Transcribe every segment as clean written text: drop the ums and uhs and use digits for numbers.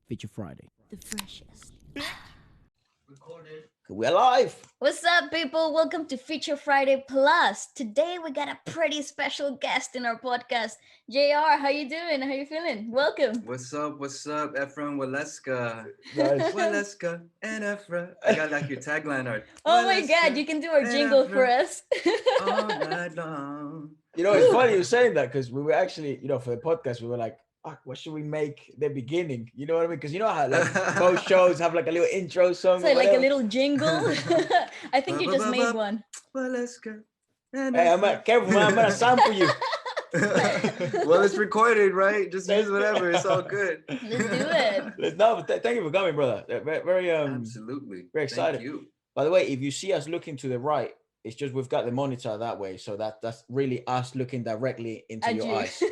Feature Friday. The freshest. We're live. What's up, people? Welcome to Feature Friday Plus. Today we got a pretty special guest in our podcast. JR, how you doing? How you feeling? Welcome. What's up? What's up? Ephraim Waleska. Nice. Waleska and Ephraim. I got like your tagline art. Oh my God, you can do our and jingle for Ephraim us. all night long. It's funny you saying that because we were actually, for the podcast, we were like, "Fuck, what should we make the beginning?" You know what I mean? Because you know how like most shows have like a little intro song. So or like a whatever. little jingle. I think you just made one. Waleska and Hey, Ephraim. careful, man. I'm gonna sample you. Well, it's recorded, right? Just use whatever. It's all good. Let's do it. No, but thank you for coming, brother. Very Absolutely. very excited. Thank you. By the way, if you see us looking to the right, it's just we've got the monitor that way, so that's really us looking directly into your eyes.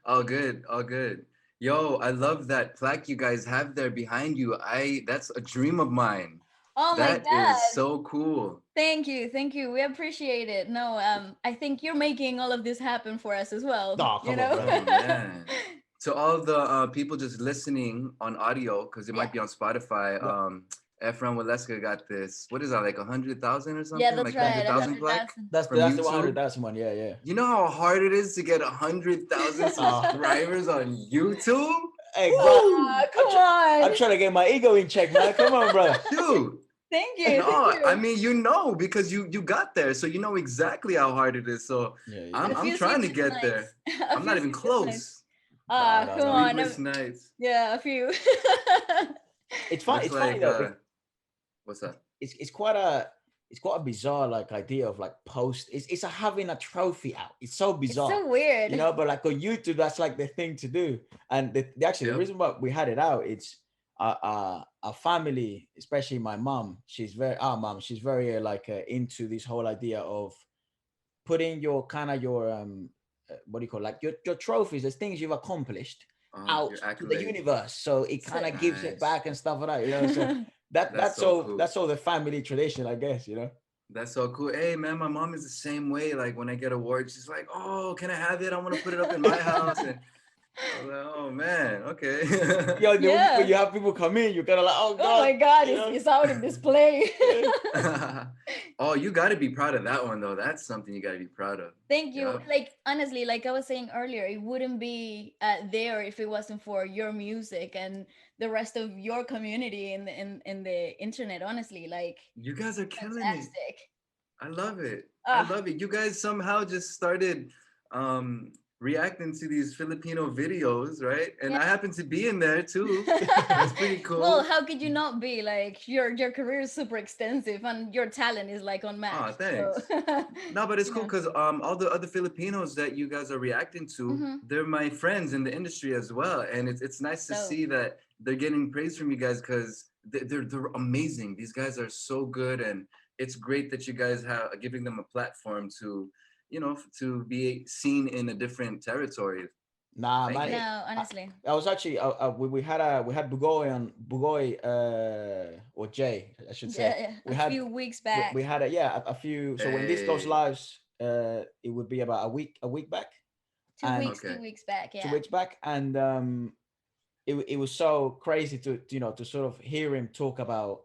All good, all good. Yo, I love that plaque you guys have there behind you. That's a dream of mine. Oh my That God. is so cool. Thank you. We appreciate it. No, I think you're making all of this happen for us as well. Oh, come on, Oh brother. man. To all the people just listening on audio, because it might be on Spotify, Ephraim Waleska got this. What is that, like 100,000 or something? Yeah, that's like right. 100,000 plaque? 100,000. That's From the YouTube? 100,000 one. Yeah. You know how hard it is to get 100,000 subscribers on YouTube? Hey, bro, Come on. I'm trying to get my ego in check, man. Come on, brother. Dude. Thank you. No, Thank you. I mean, because you got there, so you know exactly how hard it is. So Yeah. I'm trying to get there. I'm not even close. Ah, No, come no. on. Sleepless nights. Yeah, a few. It's fun. Looks It's funny like, though. what's that? It's quite a bizarre like idea of like post. It's a having a trophy out. It's so It's bizarre. so weird. But like on YouTube, that's like the thing to do. And the Yep. reason why we had it out, it's our family, especially my mom. Our mom. She's very into this whole idea of putting your what do you call it? Like your trophies, the things you've accomplished out Your to the accolades. universe, so it kind of gives it Nice. back and stuff like that. So that's so all cool. that's all the family tradition, I guess. That's so cool. Hey man, my mom is the same way. Like when I get awards, she's like, "Oh, can I have it? I want to put it up in my house." And I'm like, "Oh man, okay." Yeah. When you have people come in, you're kind of like, "Oh God, Oh my God, it's out of display. Oh, you got to be proud of that one though. That's something you got to be proud of. Thank you. Yeah. Like honestly, like I was saying earlier, it wouldn't be there if it wasn't for your music and the rest of your community in the internet. Honestly, like You guys are killing it. fantastic. I love it. Ah. I love it. You guys somehow just started reacting to these Filipino videos, right? And I happen to be in there too. That's pretty cool. Well, how could you not be? Like your career is super extensive and your talent is like Oh, unmatched. thanks. So, No, but it's cool yeah. because all the other Filipinos that you guys are reacting to, Mhm. they're my friends in the industry as well, and it's nice to So- see that they're getting praise from you guys because they're amazing. These guys are so good, and it's great that you guys have giving them a platform to, to be seen in a different territory. Nah, Thank man. you. No, honestly. I was actually we had Bugoy or Jay, I should say. Yeah, We a had few weeks back. we had a few. So when this goes Hey. live, it would be about a week back, Two and weeks, Okay. 2 weeks back. Yeah. 2 weeks back, and it was so crazy to sort of hear him talk about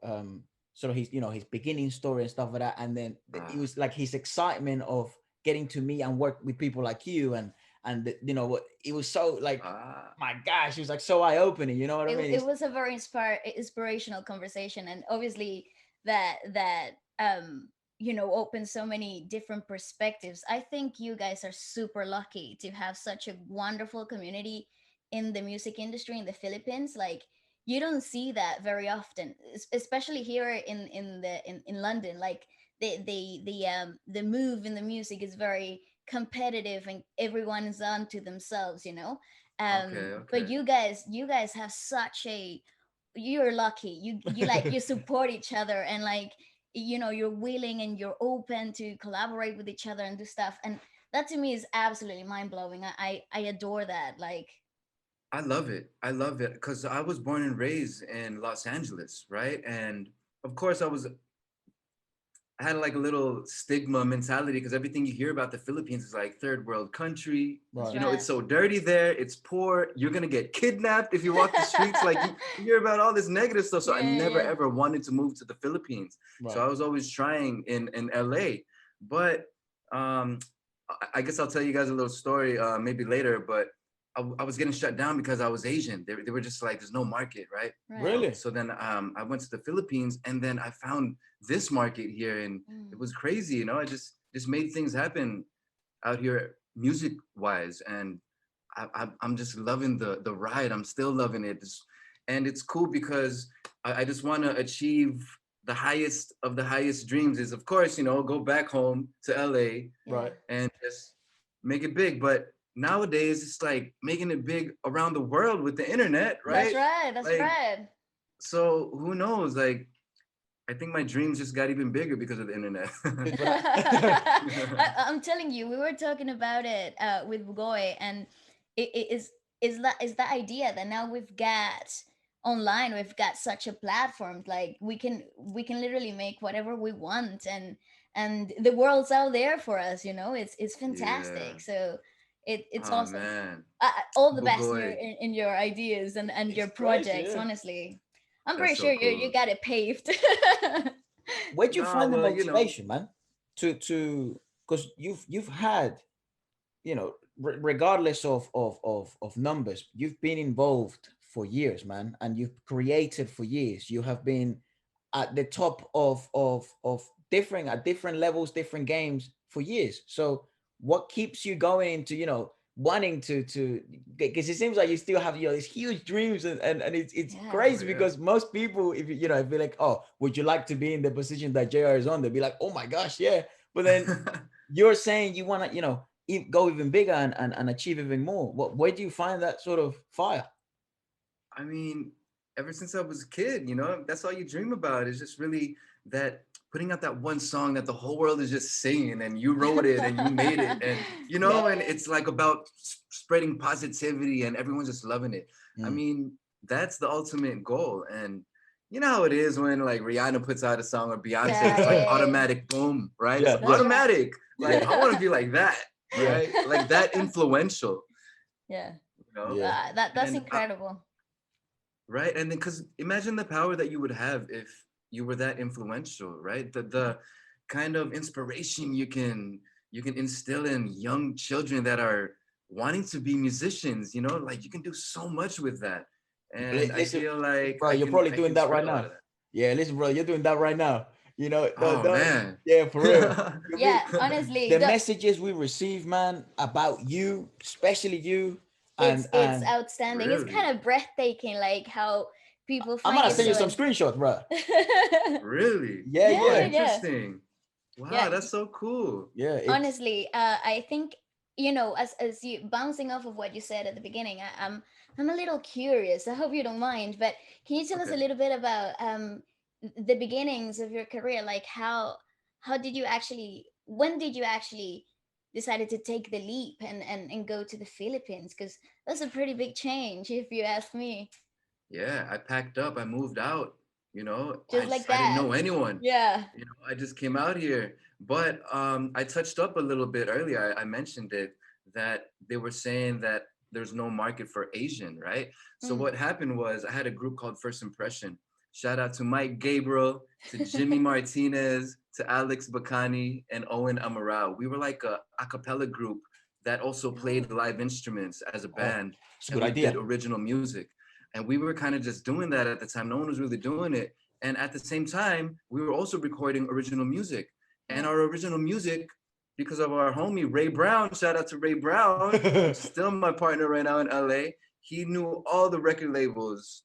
sort of his beginning story and stuff like that, and then it was like his excitement of getting to meet and work with people like you, and what it was so like, my gosh, it was like so eye opening. You know what I mean? It was a very inspirational conversation, and obviously that opens so many different perspectives. I think you guys are super lucky to have such a wonderful community in the music industry in the Philippines. Like you don't see that very often, especially here in London. Like the move in the music is very competitive and everyone is on to themselves, Okay. but you guys have such a, you're lucky, you like you support each other, and like you're willing and you're open to collaborate with each other and do stuff, and that to me is absolutely mind-blowing. I adore that. Like I love it. I love it because I was born and raised in Los Angeles, right? And of course, I was I had like a little stigma mentality because everything you hear about the Philippines is like third world country. That's Right. You know, right. it's so dirty there. It's poor. You're gonna get kidnapped if you walk the streets. Like you hear about all this negative stuff. So I Yeah, never yeah. ever wanted to move to the Philippines. So Right. I was always trying in LA. But I guess I'll tell you guys a little story maybe later. But I was getting shut down because I was Asian. They were just like, there's no market, right? Right. Really? So then I went to the Philippines, and then I found this market here, and it Mm. was crazy. You know, I just made things happen out here music wise, and I'm just loving the ride. I'm still loving it. And it's cool because I just want to achieve the highest of the highest dreams. Is of course, you know, go back home to LA Yeah. Right. and just make it big. But nowadays, it's like making it big around the world with the internet, That's right? right. That's Like, right. so who knows? Like, I think my dreams just got even bigger because of the internet. Right. I'm telling you, we were talking about it with Goy, and it is the idea that now we've got online, we've got such a platform, like we can literally make whatever we want, and the world's out there for us. It's Yeah. fantastic. So it's Oh awesome. man. All the best in your Bugoy. in your ideas and It's your crazy, projects. yeah. Honestly, I'm That's pretty so sure you cool. got it paved. Where'd you No, find the well, you know, motivation, man? To because you've had, regardless of numbers, you've been involved for years, man, and you've created for years. You have been at the top of different at different levels, different games for years. So what keeps you going into, wanting to because it seems like you still have, these huge dreams, and it's Yeah. oh crazy yeah. because most people, if if you're like, oh, would you like to be in the position that JR is on, they'll be like, oh my gosh, yeah. But then you're saying you want to, go even bigger and achieve even more. Where do you find that sort of fire? I mean, ever since I was a kid, you know, that's all you dream about is just really that putting out that one song that the whole world is just singing and you wrote it and you made it and you Yeah. know, and it's like about spreading positivity and everyone's just loving it. I Mm. mean, that's the ultimate goal. And you know how it is when like Rihanna puts out a song or Beyonce, Yeah, it's like yeah, yeah. automatic boom, right? It's Yeah, That's yeah, right. automatic. Like yeah, I want to be like that, yeah, right? Like that influential, Yeah. you know? yeah. That's And incredible. right, and then because imagine the power that you would have if you were that influential, right? The kind of inspiration you can instill in young children that are wanting to be musicians, you know, like you can do so much with that. And I Listen, feel like bro, i you're can probably i doing can that spread right a lot now. of that. Yeah, listen, bro, you're doing that right now. Oh man. Yeah, for real. You Yeah, be honestly, the messages we receive, man, about you, especially you, it's and outstanding. It's Really? kind of breathtaking, like how people I'm find gonna you send you so. some screenshots, bro. Really? Yeah, Yeah, Oh, yeah, yeah, yeah, interesting. Wow, yeah. that's so cool. yeah. It's Honestly, I think as you bouncing off of what you said at the beginning, I'm a little curious. I hope you don't mind, but can you tell us Okay. a little bit about the beginnings of your career? Like how did you actually when did you actually decided to take the leap and go to the Philippines? Because that's a pretty big change, if you ask me. Yeah, I packed up, I moved out, you know, Just like I didn't that. know anyone. Yeah. You know, I just came out here. But I touched up a little bit earlier. I mentioned it that they were saying that there's no market for Asian, right? So Mm. what happened was I had a group called First Impression. Shout out to Mike Gabriel, to Jimmy Martinez, to Alex Bacani, and Owen Amaral. We were like a cappella group that also played Oh. live instruments as a oh, band, it's a and good we did idea. original music. And we were kind of just doing that at the time. No one was really doing it. And at the same time, we were also recording original music. And Yeah. our original music, because of our homie Ray Brown, shout out to Ray Brown, which is still my partner right now in LA. He knew all the record labels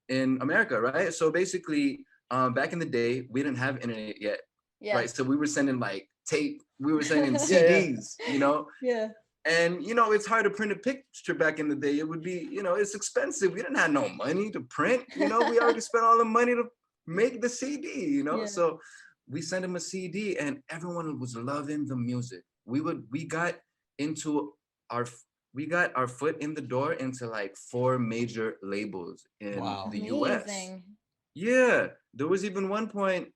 in America, right? So basically, back in the day, we didn't have internet yet, Yeah. right? So we were sending like tape, we were sending Yeah, yeah. CDs, you know, Yeah. and you know, it's hard to print a picture back in the day. It would be, you know, it's expensive. We didn't have no money to print. You know, we already spent all the money to make the CD. You know, Yeah. so we sent him a CD, and everyone was loving the music. We got into our we got our foot in the door into like 4 major labels in Wow. the US. Amazing. Yeah, there was even one point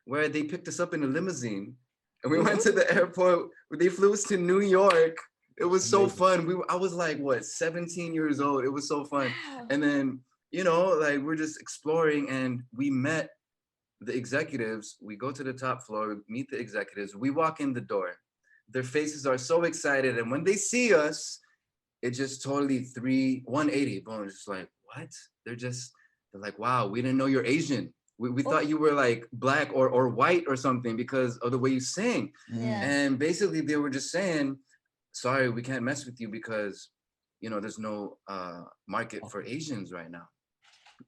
where they picked us up in a limousine and we went to the airport. They flew us to New York. It was so Amazing. fun. I was like, what, 17 years old. It was so fun. Wow. And then, you know, like we're just exploring and we met the executives. We go to the top floor, we meet the executives. We walk in the door. Their faces are so excited. And when they see us, it just totally 180. Boom, just like, what? They're like, wow, we didn't know you're Asian. We Oh, thought you were like black or white or something because of the way you sing. Mm. yeah. And basically they were just saying, sorry, we can't mess with you because, you know, there's no market for Okay. Asians right now.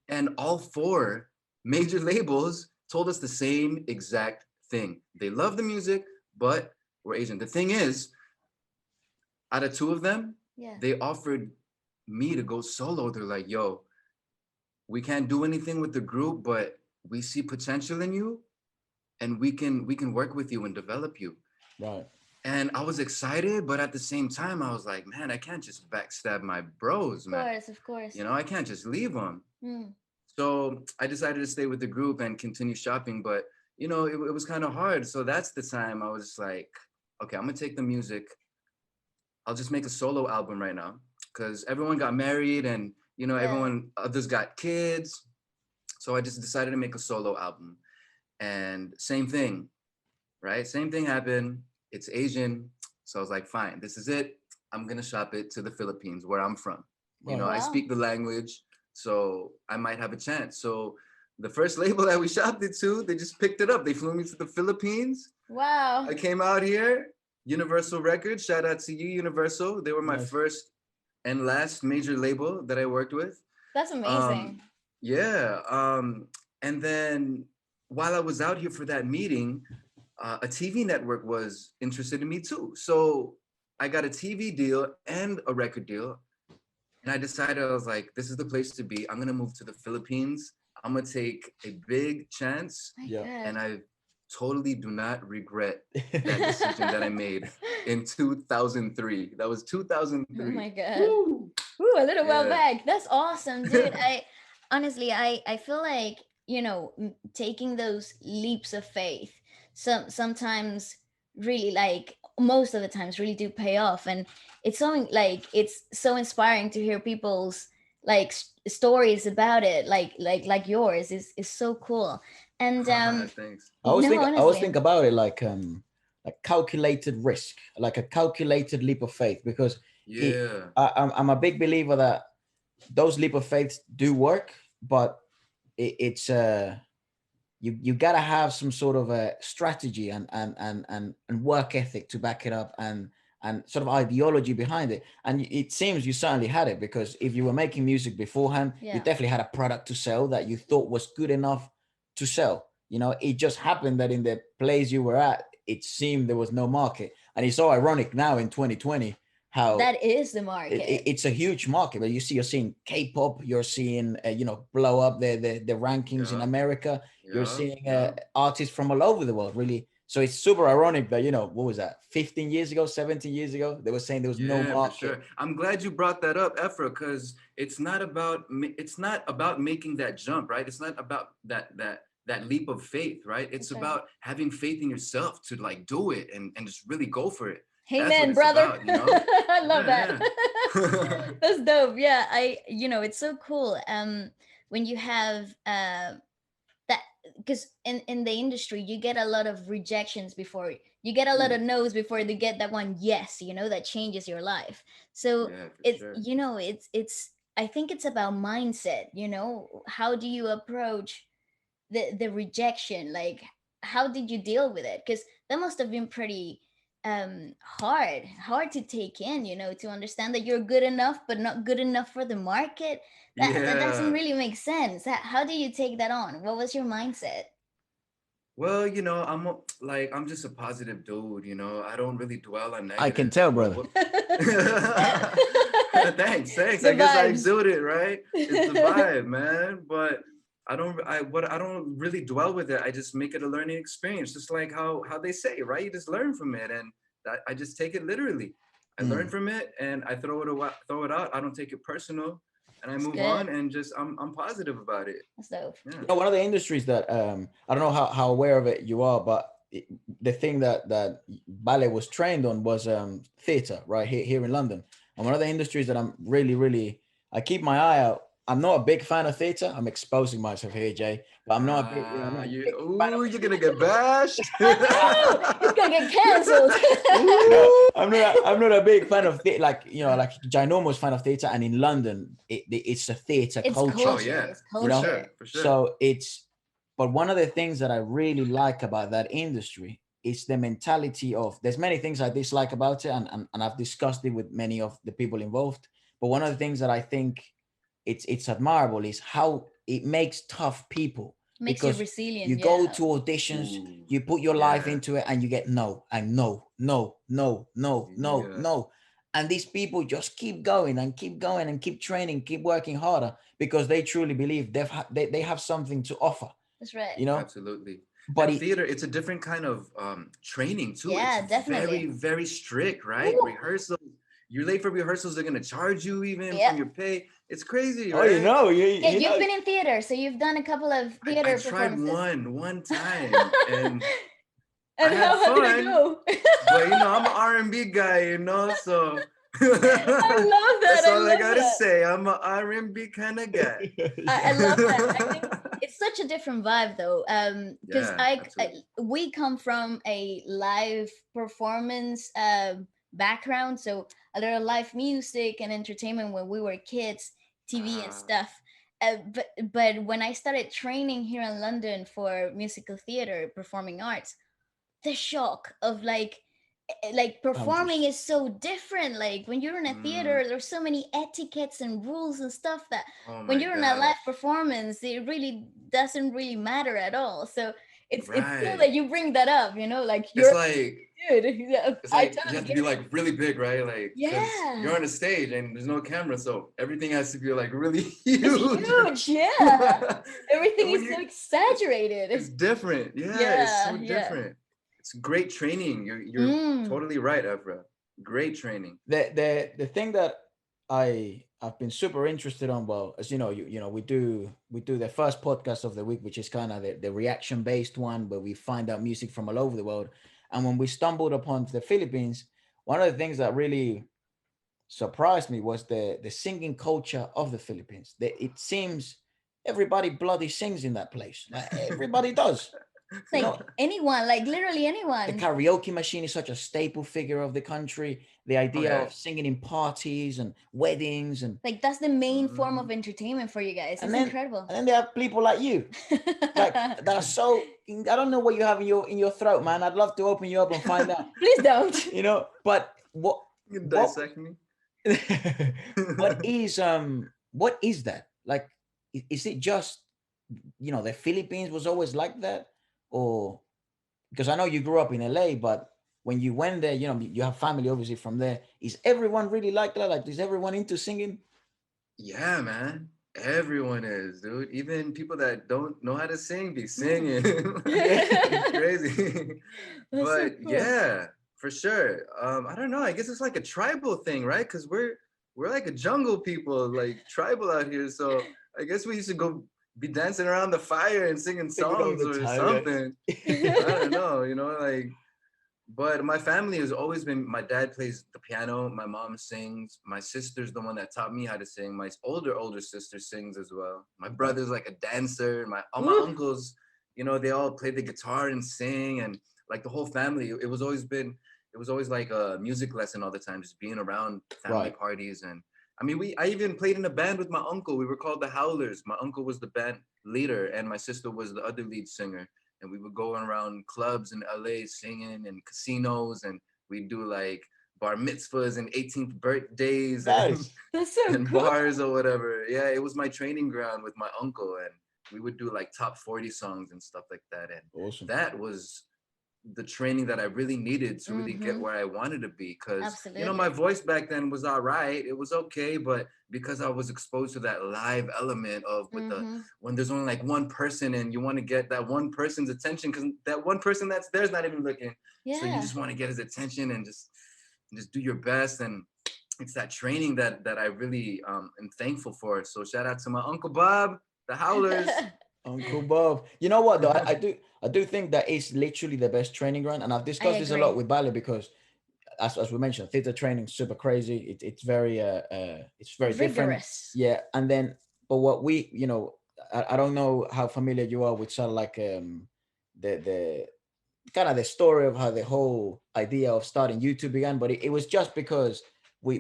And all four major labels told us the same exact thing. They love the music, but we're Asian. The thing is, out of two of them, Yeah. they offered me to go solo. They're like, yo, we can't do anything with the group, but we see potential in you and we can work with you and develop you. Right. And I was excited, but at the same time, I was like, man, I can't just backstab my bros, Of man. course, of course. You know, I can't just leave them. Mm. So I decided to stay with the group and continue shopping, but you know, it was kind of hard. So that's the time I was just like, okay, I'm gonna take the music. I'll just make a solo album right now because everyone got married and you know, Yeah. others got kids. So I just decided to make a solo album. And same thing, right? Same thing happened. It's Asian. So I was like, fine, this is it. I'm gonna shop it to the Philippines where I'm from. You know, Right. I Wow. speak the language, so I might have a chance. So the first label that we shopped it to, they just picked it up. They flew me to the Philippines. Wow. I came out here, Universal Records. Shout out to you, Universal. They were my Nice. first and last major label that I worked with. That's Um, amazing. yeah. And then while I was out here for that meeting, a TV network was interested in me too. So I got a TV deal and a record deal. And I decided, I was like, this is the place to be. I'm going to move to the Philippines. I'm going to take a big chance. My Yeah. And God. I totally do not regret that decision that I made in 2003. That was Oh 2003. my God. Woo! Ooh, a little while Yeah. back. That's awesome, dude. I honestly, I feel like, taking those leaps of faith, sometimes really, like most of the times, really do pay off, and it's so inspiring to hear people's like stories about it, like yours is so cool. And Thanks. no, I always honestly, think about it like calculated risk, like a calculated leap of faith, because Yeah. I'm a big believer that those leap of faiths do work, but it's you gotta have some sort of a strategy and work ethic to back it up, and sort of ideology behind it. And it seems you certainly had it, because if you were making music beforehand, you yeah. definitely had a product to sell that you thought was good enough to sell. You know, it just happened that in the place you were at, it seemed there was no market. And it's so ironic now in 2020 how That is the market. it's a huge market. But you're seeing K-pop, you're seeing blow up the rankings in Yeah. America. You're Yeah. seeing Yeah. artists from all over the world, really. So it's super ironic that, what was that, 15 years ago, 17 years ago, they were saying there was no Yeah, for market. sure. I'm glad you brought that up, Ephra, because it's not about making that jump, right? It's not about that leap of faith, right? It's That's right. about having faith in yourself to like do it and just really go for it. That's what Amen, it's brother. about, you know? I love that. Yeah. That's dope. Yeah, it's so cool. When you have that, because in the industry you get a lot of rejections before you get a lot of Ooh, no's before they get that one yes, that changes your life. So yeah, for it's sure. it's I think it's about mindset. How do you approach the rejection? Like, how did you deal with it? Because that must have been pretty hard to take in, to understand that you're good enough but not good enough for the market. That doesn't Yeah. really make sense. How do you take that on? What was your mindset? Well, I'm just a positive dude, you know. I don't really dwell on I can negative. tell, brother. Thanks. The I guess I vibes. exude it, right? It's the vibe, man. But I don't really dwell with it. I just make it a learning experience, just like how they say, right? You just learn from it, and I just take it literally. I learn Mm, from it, and I throw it out. I don't take it personal. and I It's move good. on, and just I'm positive about it. That's dope. Yeah. You know, one of the industries that I don't know how aware of it you are, but the thing that ballet was trained on was theater, right here in London. And one of the industries that I'm really I keep my eye out. I'm not a big fan of theater. I'm exposing myself here, Jay, but I'm not a big, I'm not a big fan of. You're gonna get bashed. Oh no, he's gonna get canceled. No, Ooh. I'm not a big fan of like like ginormous fan of theater. And in London, it's a theater It's culture, Oh culture. yeah, It's for you know. culture. sure, for sure. So it's, but one of the things that I really like about that industry is the mentality of, there's many things I dislike about it, and I've discussed it with many of the people involved. But one of the things that I think it's admirable is how it makes tough people, Makes you because resilient. you go Yeah. to auditions, Ooh, you put your life yeah, into it, and you get no and no, no, no, no, no, yeah. no. And these people just keep going and keep going and keep training, keep working harder, because they truly believe they have something to offer, That's right. you know. Absolutely. But And theater, it's a different kind of training too. It's Yeah, very, definitely. very strict, right? Ooh. Rehearsals. You're late for rehearsals, they're gonna charge you even Yeah. from your pay. It's crazy, oh, you right? know, Yeah, you you've know. been in theater, so you've done a couple of I theater tried performances. one time, and I And had how did it fun, go? but I'm an R&B guy, so I love that. that's I all I love gotta that. say. I'm an R&B kind of guy. I Yeah. love that. I think it's such a different vibe though. Because Yeah, absolutely. we come from a live performance background, so a lot of live music and entertainment when we were kids, TV and Ah, stuff. But when I started training here in London for musical theater, performing arts, the shock of like I'm performing just is so different. Like when you're in a mm, theater, there's so many etiquettes and rules and stuff that oh when my you're in a live gosh. performance, it really doesn't really matter at all. So it's cool Right. that you bring that up, like It's you're like good. Yeah, it's I like you totally have to get be it. like really big, right? Like because you're Yeah, on a stage and there's no camera, so everything has to be like really it's huge. huge. Yeah, everything And when is so you exaggerated. it's different. Yeah, it's Yeah, so yeah. different. It's great training. You're Mm. totally right, Evra. Great training. the thing that I've been super interested on. Well, as you know, we do the first podcast of the week, which is kind of the reaction based one, where we find out music from all over the world. And when we stumbled upon the Philippines, one of the things that really surprised me was the singing culture of the Philippines. It seems everybody bloody sings in that place. Like, everybody does. You Like know, anyone, like literally the anyone. karaoke machine is such a staple figure of the country. The Oh idea yeah. of singing in parties and weddings, Like that's the main form Mhm. of entertainment for you guys. and It's then incredible. and then there are people like you, like that are so. I don't know what you have in your throat, man. I'd love to open you up and find out. Please don't. But You can what dissect me. what is that like? Is it just the Philippines was always like that, or because I know you grew up in LA, but when you went there, you have family obviously from there. Is everyone really like that? Like, is everyone into singing? Yeah, man. Everyone is, dude. Even people that don't know how to sing be Mm. singing. Yeah. It's crazy. That's so But cool. yeah, for sure. I don't know. I guess it's like a tribal thing, right? Because we're like a jungle people, like tribal out here. So I guess we used to go be dancing around the fire and singing Singing all songs the or time, something. I yeah. don't know, like but my family has always been, my dad plays the piano, my mom sings, my sister's the one that taught me how to sing, my older sister sings as well, my Right. brother's like a dancer, all my Woo. uncles, they all play the guitar and sing, and like the whole family, it was always like a music lesson all the time, just being around family Right. parties. And I mean, I even played in a band with my uncle. We were called the Howlers. My uncle was the band leader and my sister was the other lead singer, and we would go around clubs in LA singing and casinos, and we'd do like bar mitzvahs and 18th birthdays and Nice. That's so and cool. bars or whatever. Yeah, it was my training ground with my uncle, and we would do like top 40 songs and stuff like that. And Awesome. that was the training that I really needed to really get Mm-hmm. where I wanted to be. Because, my Absolutely. voice back then was all right. It was okay. But because I was exposed to that live element of Mm-hmm. when there's only like one person and you want to get that one person's attention because that one person that's there is not even looking. So you Yeah. just want to get his attention and just do your best. And it's that training that I really am thankful for. So shout out to my Uncle Bob, the Howlers. Uncle Bob. You know what though? I, I I do I do think that it's literally the best training ground, and I've I discussed this a lot agree. with Bali because as we mentioned, theater training super crazy. It's very it's very different. Rigorous. Yeah, and then but what we I don't know how familiar you are with sort of like the kind of the story of how the whole idea of starting YouTube began, but it was just because we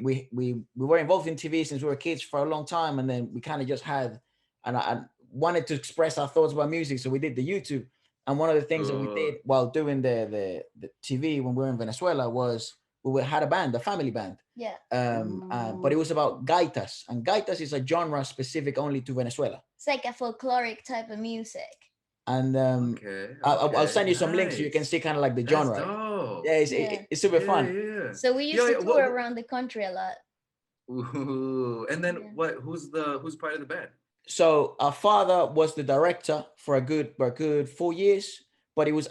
were involved in TV since we were kids for a long time, and then we kind of just had and I wanted to express our thoughts about music, so we did the YouTube. And one of the things that we Oh, did while doing the TV when we were in Venezuela was had a band, a family band, Yeah. but it was about gaitas, and gaitas is a genre specific only to Venezuela. It's like a folkloric type of music. And okay, I'll okay, send you some links so you can nice. see kind of like the That's genre. dope. Yeah, Yeah. it's super Yeah, fun. yeah. So we used Yo, to yeah, tour around the country a lot. ooh. And then Yeah. what? Who's part of the band? So our father was the director for a good 4 years, but it was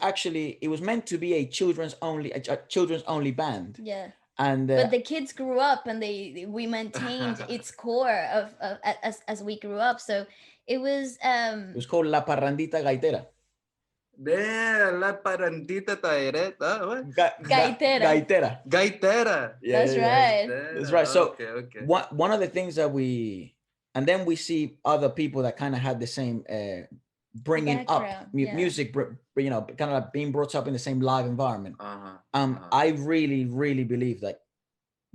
meant to be a children's only band, Yeah. and But the kids grew up and we maintained its core of as we grew up. So it was it was called La Parrandita Gaitera. Damn, la parandita taireta. What? gaitera. Gaitera. Gaitera. Yeah, That's yeah, yeah. right. That's Gaitera. right. So Okay, okay. one of the things that and then we see other people that kind of had the same bringing up Background. Yeah. music, kind of like being brought up in the same live environment. Uh-huh. Uh-huh. I really, really believe that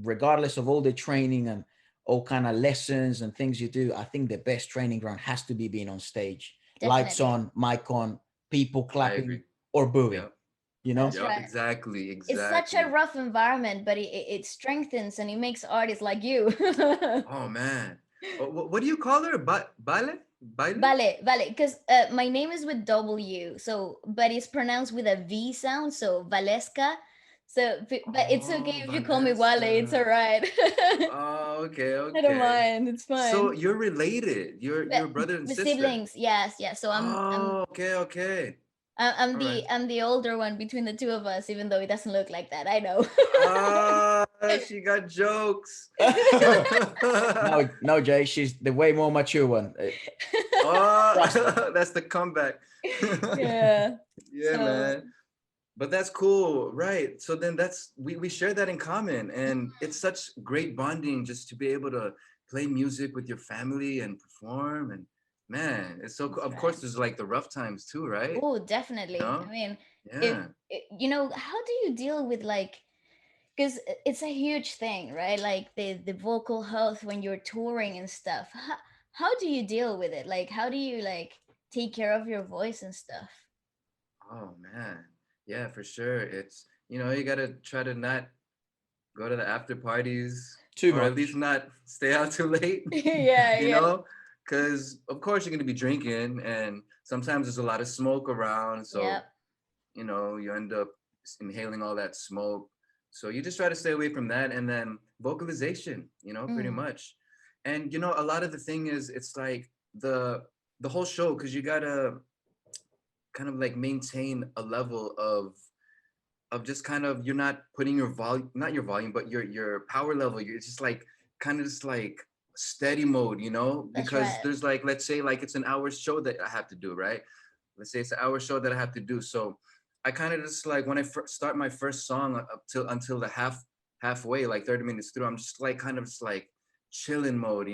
regardless of all the training and all kind of lessons and things you do, I think the best training ground has to be being on stage, lights Definitely. on, mic on, people I clapping agree. or booing. Yep. You know, That's Yep. right. Exactly. It's such a Exactly. rough environment, but it strengthens and it makes artists like you. Oh man. What do you call her? Baile? Baile? Vale, because my name is with W, so but it's pronounced with a V sound, so Valesca. So, but it's okay Oh, if you call me Wale. It's all Valesca. right. Oh, okay, I don't okay. mind. It's So fine. you're related. You're But brother and the sister. siblings, yes, yes. So Oh, okay, okay. All right. I'm the older one between the two of us, even though it doesn't look like that. I know. Ah, she got jokes. no, no, Jay, she's the way more mature one. Trust me. Oh, that's the comeback. Yeah. Yeah, So man. But that's cool, right? So then we share that in common, and it's such great bonding just to be able to play music with your family and perform. And man, it's so cool. that's Of right. course, there's like the rough times too, right? Oh, You definitely. I know? mean, if Yeah. how do you deal with like because it's a huge thing, right? Like the vocal health when you're touring and stuff. How do you deal with it? Like how do you like take care of your voice and stuff? Oh man. Yeah, for sure. It's you gotta try to not go to the after parties, Too or at least much. not stay out too late, Yeah, you yeah. know? Because of course you're gonna be drinking, and sometimes there's a lot of smoke around. Yep. So, you end up inhaling all that smoke. So you just try to stay away from that. And then vocalization, pretty Mm, much. And a lot of the thing is it's like the whole show, because you gotta kind of like maintain a level of just kind of, you're not putting your volume, not your volume, but your power level. You're just like kind of just like steady mode, that's because right. there's like, let's say like it's an hour show that I have to do, right? Let's say it's an hour show that I have to do. So I kind of just like, when I start my first song up till until the halfway, like 30 minutes through, I'm just like kind of just like chill in mode,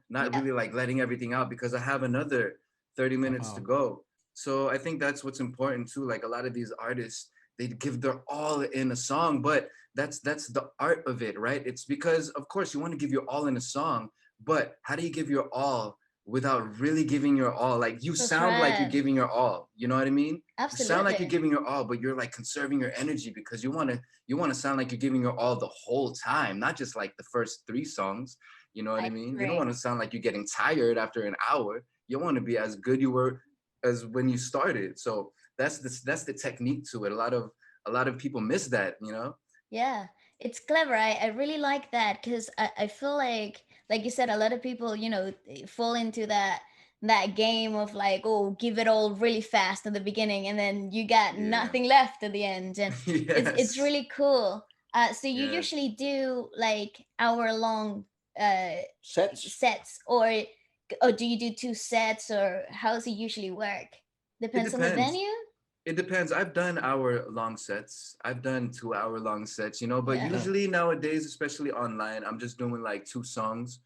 not Yep. really like letting everything out, because I have another 30 minutes to Wow. go. So I think that's what's important too. Like a lot of these artists, they give their all in a song, but that's the art of it, right? It's because of course you want to give your all in a song, but how do you give your all without really giving your all? Like you That's sound like you're right. giving your all, you know what I mean? You sound like you're Absolutely. giving your all, but you're like conserving your energy, because you want to sound like you're giving your all the whole time, not just like the first three songs. You know what I I mean? You don't agree. want to sound like you're getting tired after an hour. You want to be as good you were as when you started. So that's the technique to it. A lot of people miss that. Yeah, it's clever. I really like that because I feel like you said, a lot of people, fall into that game of like, oh, give it all really fast at the beginning and then you got Yeah. nothing left at the end. And it's Yes. really cool. So you Yeah. usually do like hour-long Sets. sets, or do you do two sets, or how does it usually work? It Depends on the depends. venue. It depends. I've done hour-long sets. I've done 2 hour-long sets, but Yeah. Yeah. usually nowadays, especially online, I'm just doing like 2 songs.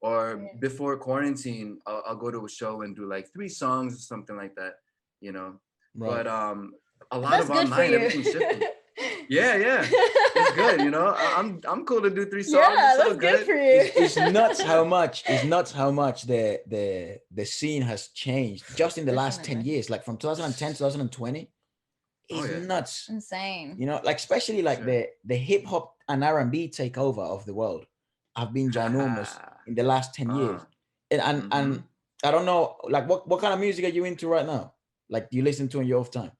Or before quarantine, I'll go to a show and do like 3 songs or something like that, you know. Right. But a lot That's of good for online, you. everything's shifting. Yeah, yeah. It's good, I'm cool to do 3 songs. Yeah, It's all that's good good. for you. It's nuts how much the scene has changed just in the last 10 Definitely. years, like from 2010 2020. Oh Is yeah, nuts. Insane. Like especially for like sure. the hip hop and R&B takeover of the world have been ginormous Haha. in the last 10 years. And Mm-hmm. I don't know, like what kind of music are you into right now? Like, do you listen to in your off time?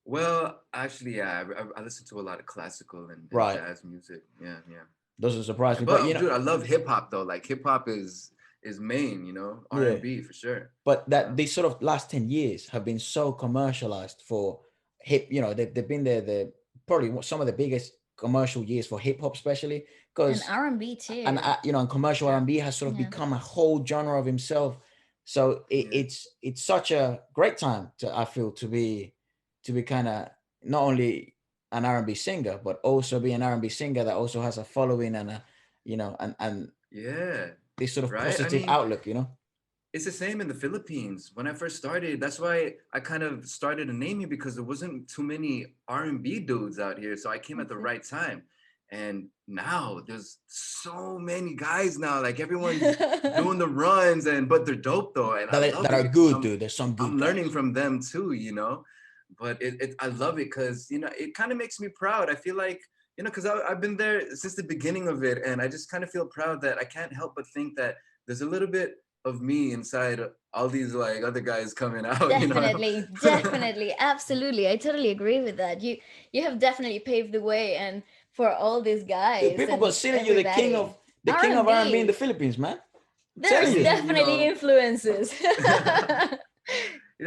Well, actually, yeah, I listen to a lot of classical and Right. jazz music. Yeah, yeah. Doesn't surprise Yeah, me. But but dude, I love hip hop though. Like hip hop is main, R yeah. and B for sure. But Yeah, that these sort of last 10 years have been so commercialized for hip, they've been the probably some of the biggest commercial years for hip hop, especially And because R&B too. and commercial yeah, R&B has sort of Yeah. become a whole genre of himself. So yeah. it's such a great time to, I feel, to be kind of not only an R&B singer, but also be an R&B singer that also has a following and and Yeah, this sort of right. I positive mean, outlook. it's the same in the Philippines. When I first started, that's why I kind of started a naming because there wasn't too many R&B dudes out here. So I came at the right time. And now there's so many guys now. Like everyone's doing the runs but they're dope though. And I That love it are because good, I'm dude. There's some good I'm learning guys. from them too. But I love it because it kind of makes me proud. I feel like because I've been there since the beginning of it, and I just kind of feel proud that I can't help but think that there's a little bit of me inside all these like other guys coming out. Definitely, definitely, absolutely. I totally agree with that. You have definitely paved the way, and for all these Dude, guys people and consider you everybody. the king of R&B in the R&B, Philippines, man. I'm I there's telling you. mean, definitely influences.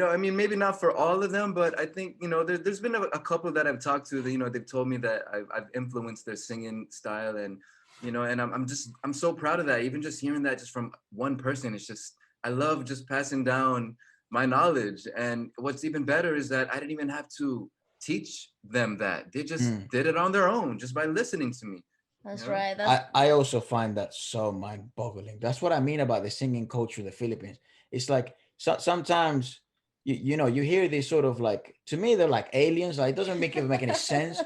I mean, maybe not for all of them, but I think, there's been a couple that I've talked to that, they've told me that I've influenced their singing style and I'm so proud of that. Even just hearing that just from one person, it's just, I love just passing down my knowledge. And what's even better is that I didn't even have to teach them that. They just Mm. did it on their own, just by listening to me, you That's know? right. I also find that so mind-boggling. That's what I mean about the singing culture in the Philippines. It's like sometimes you hear these sort of like, to me they're like aliens. Like, it doesn't make any sense.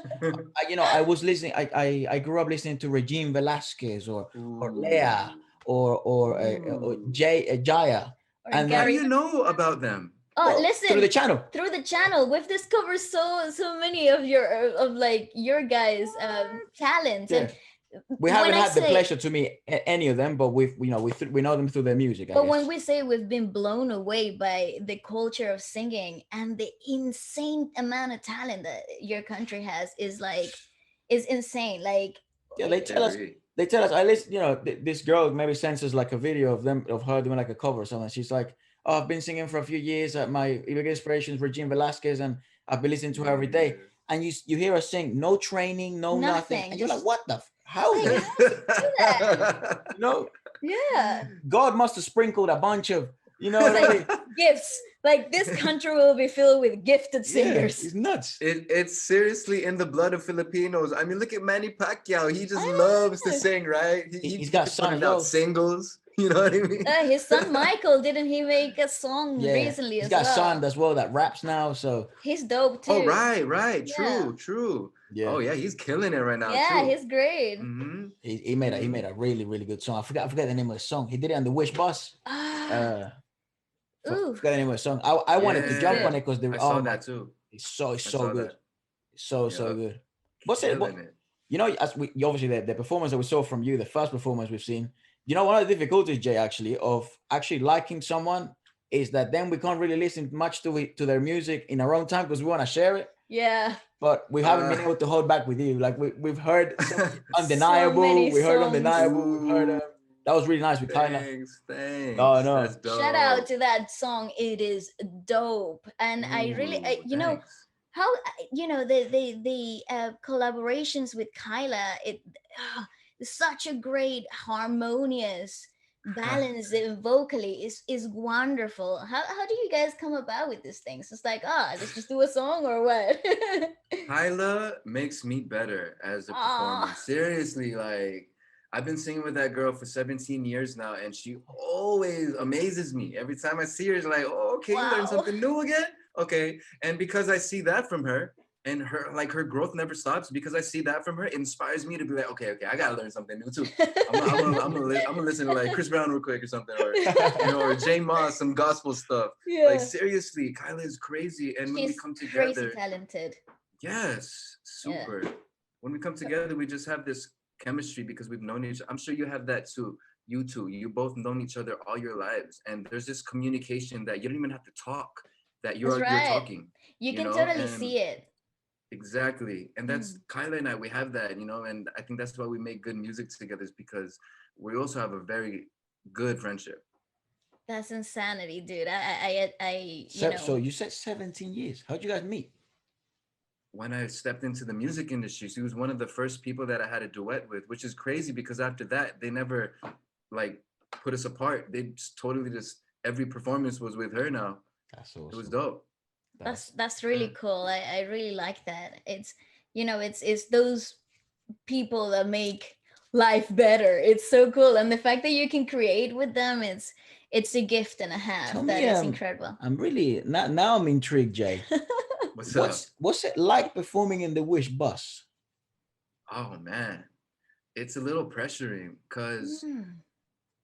I was listening. I grew up listening to Regine Velasquez or Lea Ooh. or Ooh. Jaya, or and How do Gary. you know about them? Oh, well, through the listen, channel. through the channel, we've discovered so many of your guys' talents, Yeah, and we when haven't I had the say pleasure to meet any of them, but we know them through their music, I But when guess. we say we've been blown away by the culture of singing and the insane amount of talent that your country has is insane. Like, Yeah, I agree. they tell us, I listen, this girl maybe sends us like a video of her doing like a cover or something. She's like, oh, I've been singing for a few years. My big inspiration is Regine Velasquez, and I've been listening to her every day. Yeah. And you hear her sing, no training, no nothing, nothing. and you're like, Just what how like, did how do you do that? you know? Yeah. God must have sprinkled a bunch of, you know It's what I like mean? gifts. Like, this country will be filled with gifted Yeah, singers. it's nuts. It's seriously in the blood of Filipinos. I mean, look at Manny Pacquiao. He just I loves to sing, right? He's He got be son as putting out well. singles. You know what I mean? His son Michael, didn't he make a song Yeah, recently he's as got a son well? as well that raps now. So He's dope Oh, too. right, right. Yeah. True, true. yeah, Oh, yeah, he's killing it right now Yeah, too. he's great. Mm-hmm. he Mm-hmm. made a really really good song. I forget the name of the song. He did it on the Wish Bus. Ah, Uh, ooh, forget the name of the song. I wanted to it's jump on good. Yeah, it because I oh saw my, that too. it's I so saw good, that. so Yep, good. What's it? killing it. As we obviously the performance that we saw from you, the first performance we've seen. One of the difficulties, Jay, actually, of actually liking someone is that then we can't really listen much to their music in our own time because we want to share it. Yeah, But we haven't Uh, been able to hold back with you. Like we've heard so undeniable, many we heard songs. undeniable, we've heard ooh, that was really nice with Kyla. thanks, Oh thanks. That's no, Shout out dope. to that song. It is dope. And I really, Ooh, thanks. how you know the collaborations with Kyla, it's such a great harmonious balance vocally is wonderful. How do you guys come about with these things? It's like, let's just do a song or what? Kyla makes me better as a performer. Ah, Seriously, like I've been singing with that girl for 17 years now, and she always amazes me. Every time I see her, it's like, oh, okay, you learned wow. something new again? Okay. And because I see that from her, and her growth never stops, because I see that from her, it inspires me to be like, okay, I gotta learn something new too. I'm gonna listen to like Chris Brown real quick or something, or or Jay Moss, some gospel stuff. Like Yeah, seriously, Kyla is crazy. And when we she's come crazy together, talented. yes, Yeah. super. When we come together, we just have this chemistry because we've known each. I'm sure you have that too. You two, you both known each other all your lives, and there's this communication that you don't even have to talk. That That's you're right. talking, You can totally and see it. exactly. And that's Mm, Kyla and I. We have that, and I think that's why we make good music together. Is because we also have a very good friendship. that's insanity, dude. I you So know, you said 17 years. How'd you guys meet? When I stepped into the music industry, she was one of the first people that I had a duet with, which is crazy because after that, they never like put us apart. They just totally just every performance was with her now. That's It was awesome. dope. that's really Mm. cool. I really like that. It's it's those people that make life better. It's so cool. And the fact that you can create with them, it's a gift and a Tell half. That me, is incredible. I'm really now I'm intrigued, Jay. What's up? What's it like performing in the Wish bus? Oh man, it's a little pressuring because Mm.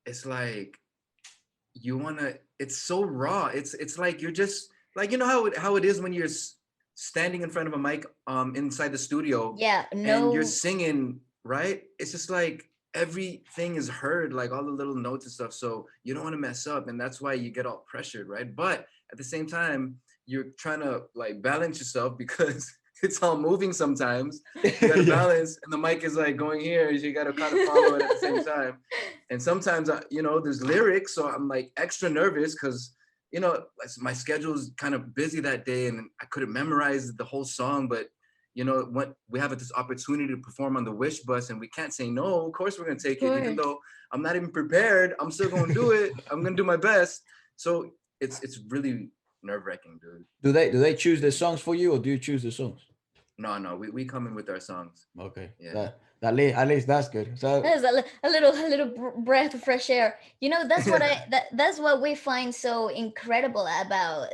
it's like you wanna. It's so raw. It's like you're just like how it is when you're standing in front of a mic inside the studio Yeah, and you're no. singing, right? It's just like everything is heard, like all the little notes and stuff. So you don't want to mess up, and that's why you get all pressured, right? But at the same time, you're trying to like balance yourself because it's all moving sometimes. You got to Yeah. balance, and the mic is like going here, so you got to kind of follow it at the same time. And sometimes, there's lyrics, so I'm like extra nervous because my schedule is kind of busy that day, and I couldn't memorize the whole song, but when we have this opportunity to perform on the Wish bus and we can't say no, of course we're going to Of take it, even course. though I'm not even prepared. I'm still going to do it. I'm going to do my best. So it's really nerve-wracking, dude. Do they choose the songs for you, or do you choose the songs? No, we come in with our songs. Okay, Yeah. at least that's good. So That is a little breath of fresh air. That's what that's what we find so incredible about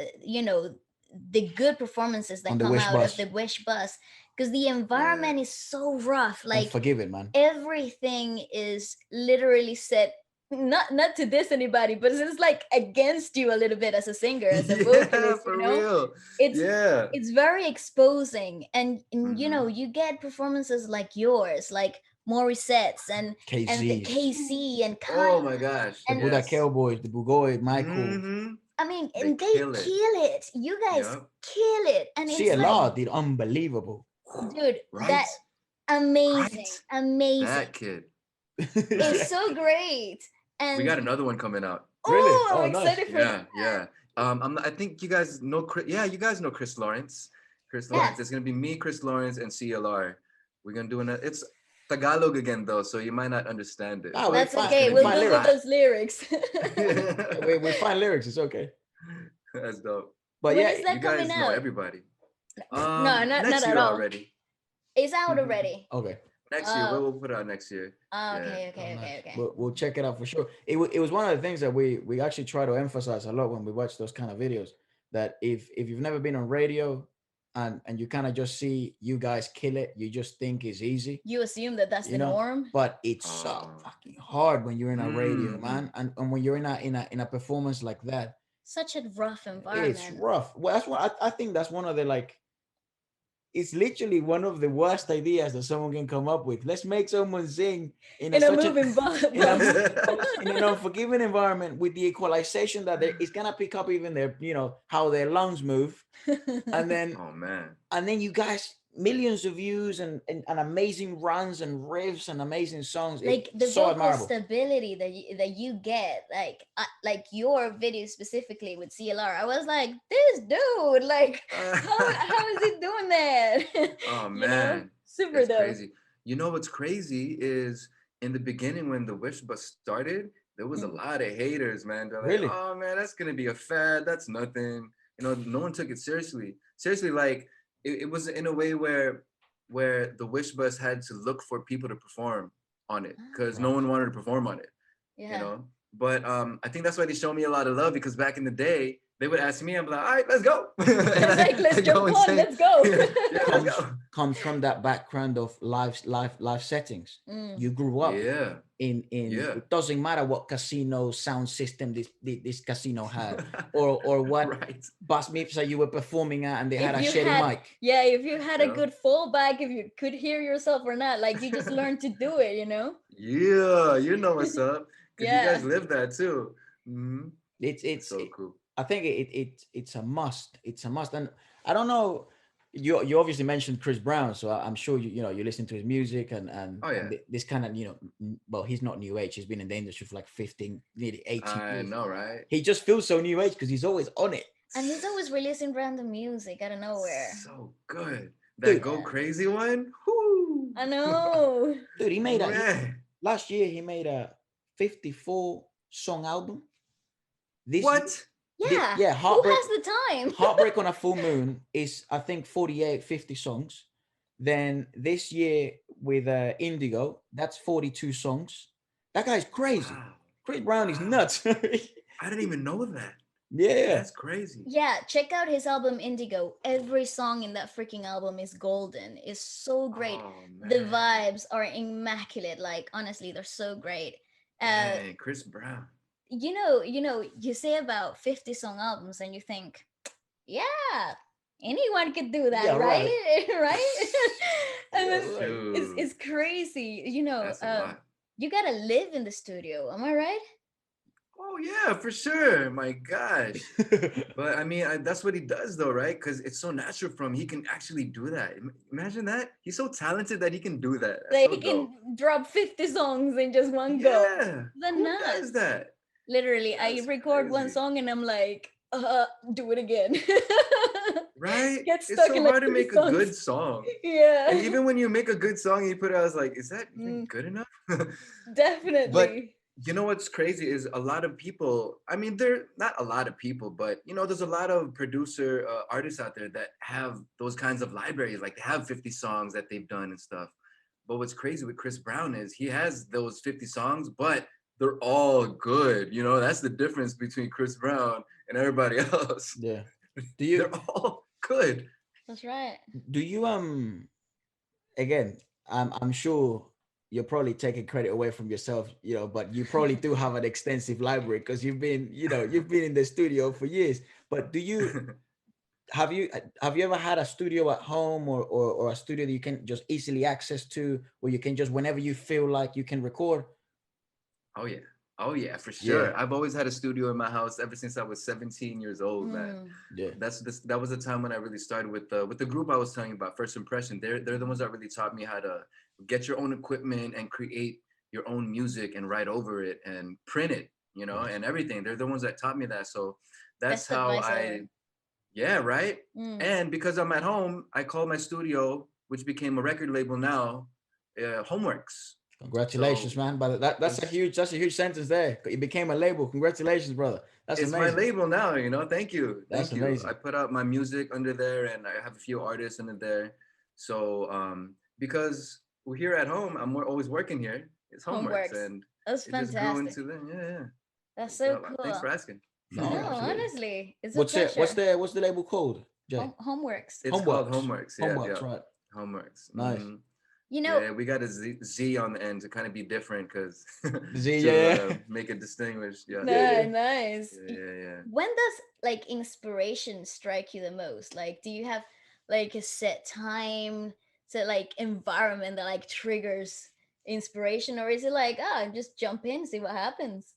the good performances on that the come Wish out of bus, the Wish bus, because the Yeah. environment is so rough. Like unforgiving, man. everything is literally set, not to diss anybody, but it's like against you a little bit as a singer, as a Yeah, vocalist. for real. It's Yeah. it's very exposing, and Hmm. you get performances like yours, like Morissette's and the KZ's, KC and Oh Kyla, my gosh. the and Buddha Yes. Cowboys, the Bugoy, Michael. Hmm. I mean, They and they kill it. kill it. You guys Yep. kill it, and it's like, CLR did unbelievable. dude, that Right. amazing, Right. amazing. That kid. It's Yeah. so great, We and got another one coming out. Really? oh, I'm Oh, nice. excited for that. Yeah. I think you guys know. Yeah, you guys know Chris Lawrence. Chris Yeah, Lawrence. It's gonna be me, Chris Lawrence, and CLR. We're gonna do it's Tagalog again though, so you might not understand it, Ah, but that's it's okay. gonna we We'll be find Google lyrics. hot. those lyrics. We find lyrics. It's okay. That's dope. But When yeah, is You that coming guys know out? everybody. No, not Next at year all. already. It's out already. okay. Next year, Oh, we'll put it out next year. Yeah. okay, Oh, okay, nice. okay, okay. We'll check it out for sure. It was one of the things that we actually try to emphasize a lot when we watch those kind of videos. That if you've never been on radio and you kind of just see you guys kill it, you just think it's easy, You assume that that's you the know. norm? But it's so Oh. fucking hard when you're in a radio, Mm. man, and when you're in a performance like that, Such a rough it's environment. rough. Well, that's what I think. That's one of the like it's literally one of the worst ideas that someone can come up with. Let's make someone sing in a In a such a moving in a bus. in an unforgiving environment with the equalization that it's gonna pick up even their how their lungs move, and then Oh man. and then you guys millions of views and amazing runs and riffs and amazing songs. Like the It's so vocal admirable. stability that you get, like your video specifically with CLR, I was like, this dude, like, how is he doing that? Oh You know, man, super it's dope. crazy. You know what's crazy is in the beginning when the Wish Bus started, there was a Mm. lot of haters, man. They're like, Really? "Oh man, that's gonna be a fad. That's nothing." You know, no one took it seriously. Seriously, like it was in a way where the Wish Bus had to look for people to perform on it because no Right. one wanted to perform on it. You Yeah. know, but I think that's why they show me a lot of love because back in the day they would ask me, I'm like, all right, let's go. And Like, let's I go jump and on, sing. let's go. Yeah, let's comes go. comes from that background of live settings. Mm. You grew up Yeah, in yeah. it doesn't matter what casino sound system this casino had, or what Right. bus mixer you were performing at and they had If a you shitty had, mic. yeah, if you had a Yeah. good fallback, if you could hear yourself or not, like you just learned to do it, you know? Yeah, you know what's up. Because you guys Yeah. live that too. Hmm. it's It's it's so cool. I think it's a must. It's a must. And I don't know. You obviously mentioned Chris Brown, so I'm sure you listen to his music Oh yeah. this kind of well, he's not new age. He's been in the industry for like 15, nearly 18 I years. know, right? He just feels so new age because he's always on it, And he's always releasing random music out of nowhere. So good. That dude. Go Yeah. Crazy one? Whoo! I know. Dude, Man. last year he made a 54 song album. This year, What? Yeah. yeah, Who has the time? Heartbreak on a Full Moon is, I think, 48, 50 songs. Then this year with Indigo, that's 42 songs. That guy's crazy. Wow. Chris Brown is Wow. nuts. I didn't even know that. Yeah. That's crazy. Yeah, check out his album Indigo. Every song in that freaking album is golden. It's so great. Oh The man. vibes are immaculate. Like honestly, they're so great. Uh Dang, Chris Brown. you say about 50 song albums and you think, yeah, anyone could do Yeah, that, right. right? Right? And Yeah, then right. Shoot. it's crazy. That's a lot. You gotta live in the studio, am I right? Oh yeah, for sure. My gosh. But I mean, that's what he does, though, right? Because it's so natural from him. He can actually do that. Imagine that. He's so talented that he can do that. That's Like so he dope. can drop 50 songs in just one go. Yeah. The Who does nuts. that? Literally, I That's record one crazy. song and I'm like, do it again. Right? Get It's stuck so in like hard to three make a songs. good song. Yeah. And even when you make a good song, you put it out, I was like, is that even Mm, good enough? But definitely. you know what's crazy is a lot of people, I mean, they're not a lot of people, but there's a lot of producer artists out there that have those kinds of libraries, like they have 50 songs that they've done and stuff. But what's crazy with Chris Brown is he has those 50 songs, but they're all good. That's the difference between Chris Brown and everybody else. Yeah. Do you They're all good. That's right. do you again, I'm sure you're probably taking credit away from yourself, but you probably do have an extensive library because you've been in the studio for years. But have you ever had a studio at home or a studio that you can just easily access to where you can just whenever you feel like you can record? Oh yeah. Oh yeah, for Yeah. sure. I've always had a studio in my house ever since I was 17 years old, man. Mm, Yeah. That was the time when I really started with the group I was telling you about, First Impression. They're the ones that really taught me how to get your own equipment and create your own music and write over it and print it, Nice. and everything. They're the ones that taught me that. So that's best how advice ever. yeah, right. Mm. And because I'm at home, I call my studio, which became a record label now, Homeworks. Congratulations, So man. But it's that's a huge sentence there. It became a label. Congratulations, brother. That's it's my amazing. label now, Thank you. That's Thank you. I amazing. put out my music under there and I have a few artists under there. So because we're here at home, always working here. It's Homeworks Homeworks. and That's it just grew fantastic. into them. Yeah, yeah. That's so So thanks cool. for asking. No, No, absolutely. honestly, it's a pleasure. What's the label called, Jay? Homeworks. It's called Homeworks. Homeworks. Yeah, Homeworks, yeah. right? Homeworks. Nice. You know, Yeah, we got a Z on the end to kind of be different because Z, to yeah. make it distinguished. Yeah. Yeah, nice, nice. Yeah, yeah, yeah. When does like inspiration strike you the most? Like, do you have like a set time, set like environment that like triggers inspiration, or is it like, just jump in, see what happens?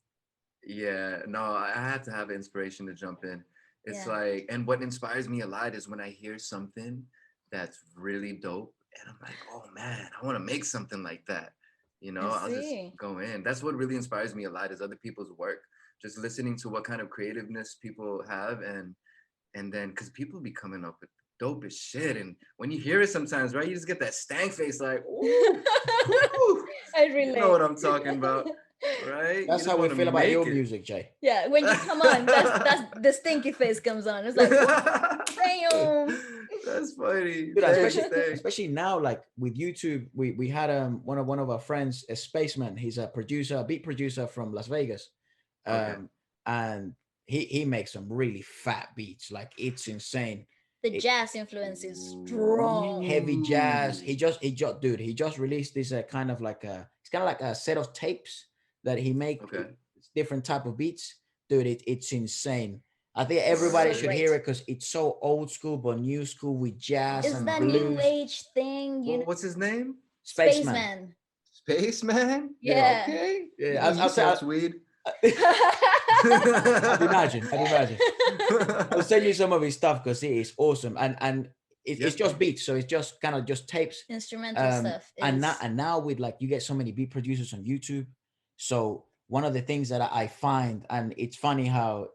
Yeah, no, I have to have inspiration to jump in. It's Yeah. like, and what inspires me a lot is when I hear something that's really dope. And I'm like, oh man, I want to make something like that. You know, I I'll just see. go in. That's what really inspires me a lot is other people's work. Just listening to what kind of creativeness people have, and then because people be coming up with dope as shit. And when you hear it sometimes, right, you just get that stank face like, ooh, ooh, I you know what relate. I'm talking about, right? You That's just how we want to feel about make your it. music, Jay. Yeah, when you come on, that's the stinky face comes on. It's like, oh, Dude, damn. That's funny. dude, Thanks, especially thanks. especially now, like with YouTube, we had one of our friends, a Spaceman. He's a producer, a beat producer from Las Vegas, Okay. um, and he makes some really fat beats. Like it's insane. The It, jazz influence is strong. heavy jazz. Ooh. Dude, he just released this kind of like a it's kind of like a set of tapes that he make Okay. different type of beats. Dude, it's insane. I think everybody So Word. should hear great. it because it's so old school but new school with jazz It's and that new blues. age thing, you know, What's his name? Spaceman. Spaceman. Spaceman? Yeah, Yeah. Okay. yeah. He smokes weed. I'd imagine. I'd imagine. I'll send you some of his stuff because it is awesome, and it's Yep. just beats, so it's just kind of just tapes. Instrumental stuff is And now with like you get so many beat producers on YouTube. So one of the things that I find, and it's funny how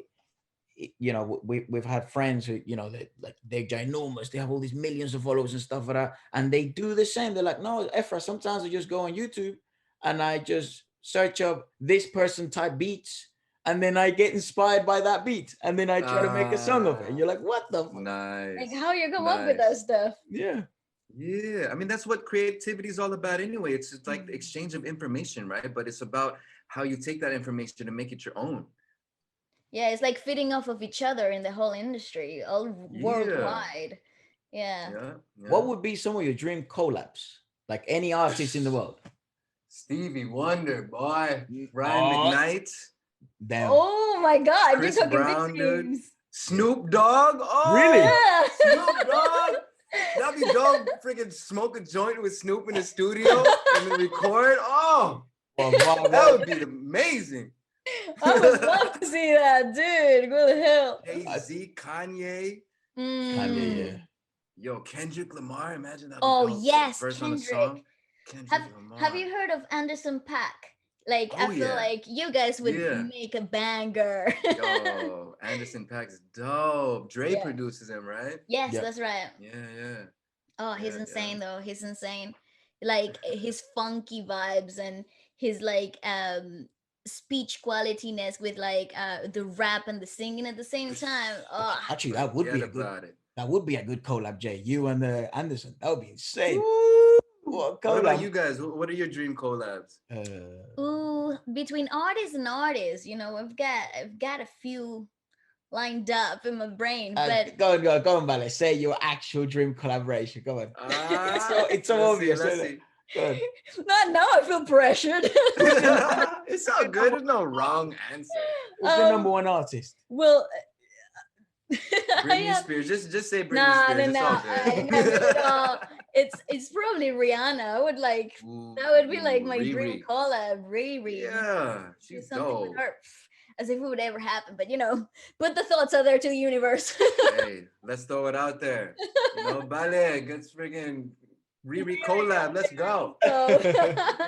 you know we've had friends who you know they like they're ginormous, they have all these millions of followers and stuff like that, and they do the same. They're like, no, Efra, sometimes I just go on YouTube and I just search up this person type beats, and then I get inspired by that beat, and then I try to make a song of it. And Ah, you're like, what the fuck? like nice. how you come up with that Nice. stuff. Yeah. Yeah. I mean, that's what creativity is all about anyway. It's just like the Mm. exchange of information, right? But it's about how you take that information and make it your own. Yeah, it's like feeding off of each other in the whole industry, all Yeah. worldwide. Yeah. Yeah. What Yeah. would be some of your dream collabs? Like any artist in the world? Stevie Wonder, boy. Brian Oh, McKnight, damn. Oh my God, you're Chris talking big Brown, dude. things. Snoop Dogg. Really? Oh, Yeah. Snoop Dogg. That'd be dope. Freaking smoke a joint with Snoop in the studio and then record. Oh, that would be amazing. I would love to see that, dude. What the hell? Jay-Z, Kanye. Kanye, yeah. Mm. Yo, Kendrick Lamar. Imagine that'd be Oh dope. yes, Verse on a Kendrick. song. Kendrick Have Have Lamar. you heard of Anderson Paak? Like I Oh feel yeah. like you guys would Yeah. make a banger. Yo, Anderson Paak's dope. Dre Yeah. produces him, right? Yes, Yeah. that's right. Yeah, yeah. Oh, he's Yeah, yeah. insane though. He's insane. Like his funky vibes and his like speech qualityness with like the rap and the singing at the same time. Oh, Actually, Forget about it. that would be a good collab, Jay. You and the Anderson. That would be insane. Woo! What a What about you collab. guys? What are your dream collabs? ooh, between artists and artists, you know, I've got a few lined up in my brain, but Go on, Vale. Say your actual dream collaboration. Go on. Ah, It's so let's see, obvious. let's Isn't it? see. Go on. not now. I feel pressured. It's all good. There's no wrong answer. Who's your number one artist? Well, I Britney have Spears. Just say Britney nah, Spears. no, It's no. all I good. never at all. It's probably Rihanna. I would like that would be like Ooh, my dream Riri. collab. Riri, you know, Yeah, do she's something with dope. her, as if it would ever happen. But you know, put the thoughts out there to the universe. Hey, let's throw it out there. You know, Ballet, let's friggin' Riri collab. Let's go. So,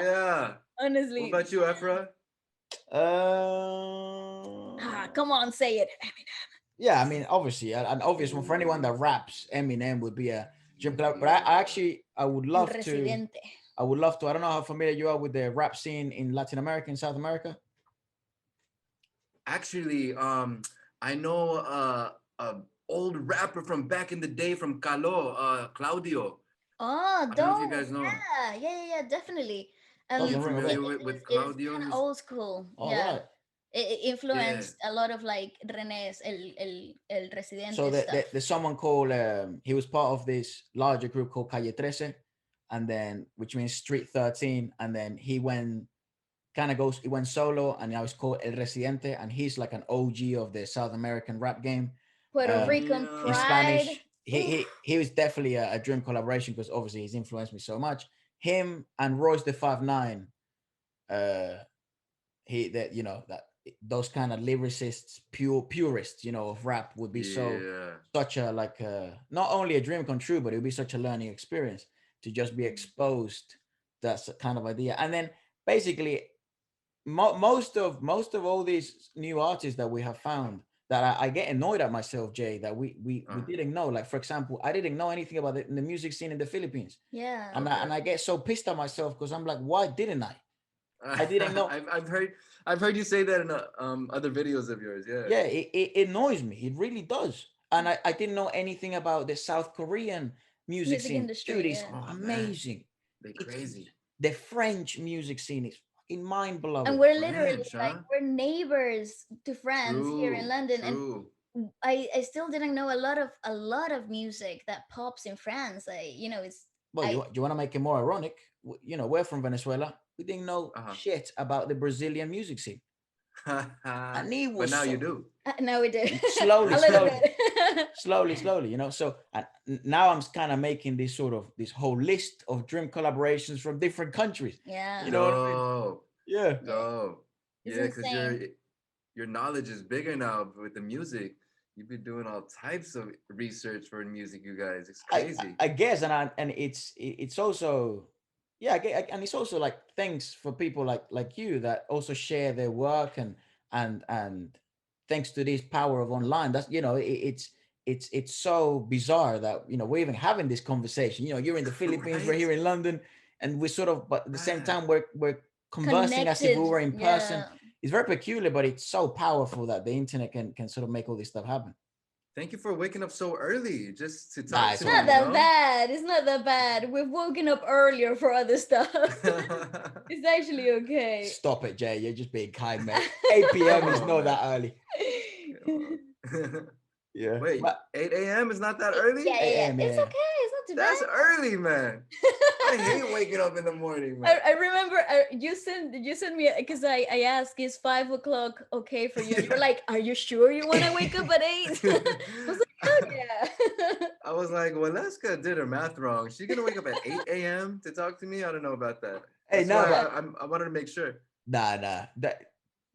Yeah. What honestly, about you, Efra? come on, say it. Yeah, I mean, obviously, an obvious one for anyone that raps, Eminem would be a dream collab. But I actually, El Residente. I would love to. I don't know how familiar you are with the rap scene in Latin America and South America. Actually, I know a old rapper from back in the day from Calo, Claudio. Oh, I don't know if you dope. guys know him. Yeah, definitely. Are Doesn't you ring a familiar bell. with It's Claudio? kind of He's old school. All Yeah. right. It yeah. influenced a lot of like René's El So Residente stuff. there's someone called he was part of this larger group called Calle 13, and then which means Street 13, and then he went solo, and now he's called El Residente, and he's like an OG of the South American rap game. Puerto Rican In Yeah. pride. Spanish, Oof. he was definitely a dream collaboration because obviously he's influenced me so much. Him and Royce the 5'9", he that you know those kind of lyricists, purists, of rap would be Yeah. such a like not only a dream come true, but it would be such a learning experience to just be exposed to that kind of idea. And then basically most of all these new artists that we have found that I get annoyed at myself, Jay, that we Uh, didn't know. Like for example, I didn't know anything about the music scene in the Philippines, Yeah. and okay. I get so pissed at myself because I'm like, why didn't I? I didn't know. I've heard you say that in other videos of yours. Yeah. Yeah, it annoys me. It really does. And I didn't know anything about the South Korean music Music scene. Dude, industry, it's yeah. Oh man, amazing. they It's crazy. the French music scene is fucking mind And blowing. we're literally French, like huh? we're neighbors to France here in True, London, and true. I still didn't know a lot of music that pops in France. It's Well, I you want to make it more ironic? We're from Venezuela. We didn't know Uh shit about the Brazilian music scene, huh. and it But was now you so do. now we do slowly, a little slowly, bit. slowly. So now I'm kind of making this whole list of dream collaborations from different countries. You Yeah, know what I mean? Dope, Yeah. yeah, dope. it's Yeah, because insane. your knowledge is bigger now with the music. You've been doing all types of research for music, you guys. It's crazy. I guess, and it's also, yeah, and it's also like thanks for people like you that also share their work, and thanks to this power of online, that's it's so bizarre that we're even having this conversation. You're in the Philippines, we're Right? here in London, and we sort of, but at the same Man. time we're conversing as if we Connected, were in person. yeah. It's very peculiar, but it's so powerful that the internet can sort of make all this stuff happen. Thank you for waking up so early just to Nah, talk it's to It's all me, not you good. that know? bad. It's not that bad. We've woken up earlier for other stuff. It's actually okay. Stop it, Jay. You're just being kind, mate. 8 Come p.m. is on, not man. that early. Come on. Yeah. Wait, But 8 a.m. is not that Yeah, early? yeah, 8 yeah. a.m. It's Yeah. okay. It's not too That's bad. early, man. I hate waking up in the morning, man. I remember you sent me because I asked, is 5 o'clock okay for you? And you were Yeah. like, are you sure you want to wake up at 8? I was like, oh yeah. I was like, well, Leska did her math wrong. She gonna wake up at 8 a.m. to talk to me? I don't know about that. Hey, That's no, why but I wanted to make sure. nah.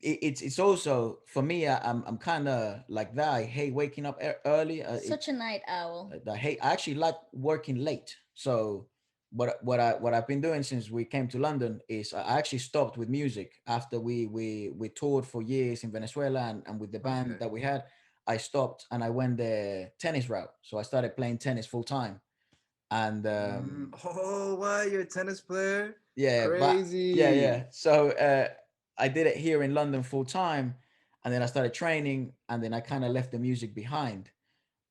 It's also for me. I'm kind of like that. I hate waking up early. Such a night owl. I actually like working late. So what I've been doing since we came to London is I actually stopped with music after we toured for years in Venezuela, and with the band Okay. that we had. I stopped and I went the tennis route. So I started playing tennis full time. And Oh, why you're a tennis player? yeah, but Crazy. so I did it here in London full time, and then I started training, and then I kind of left the music behind.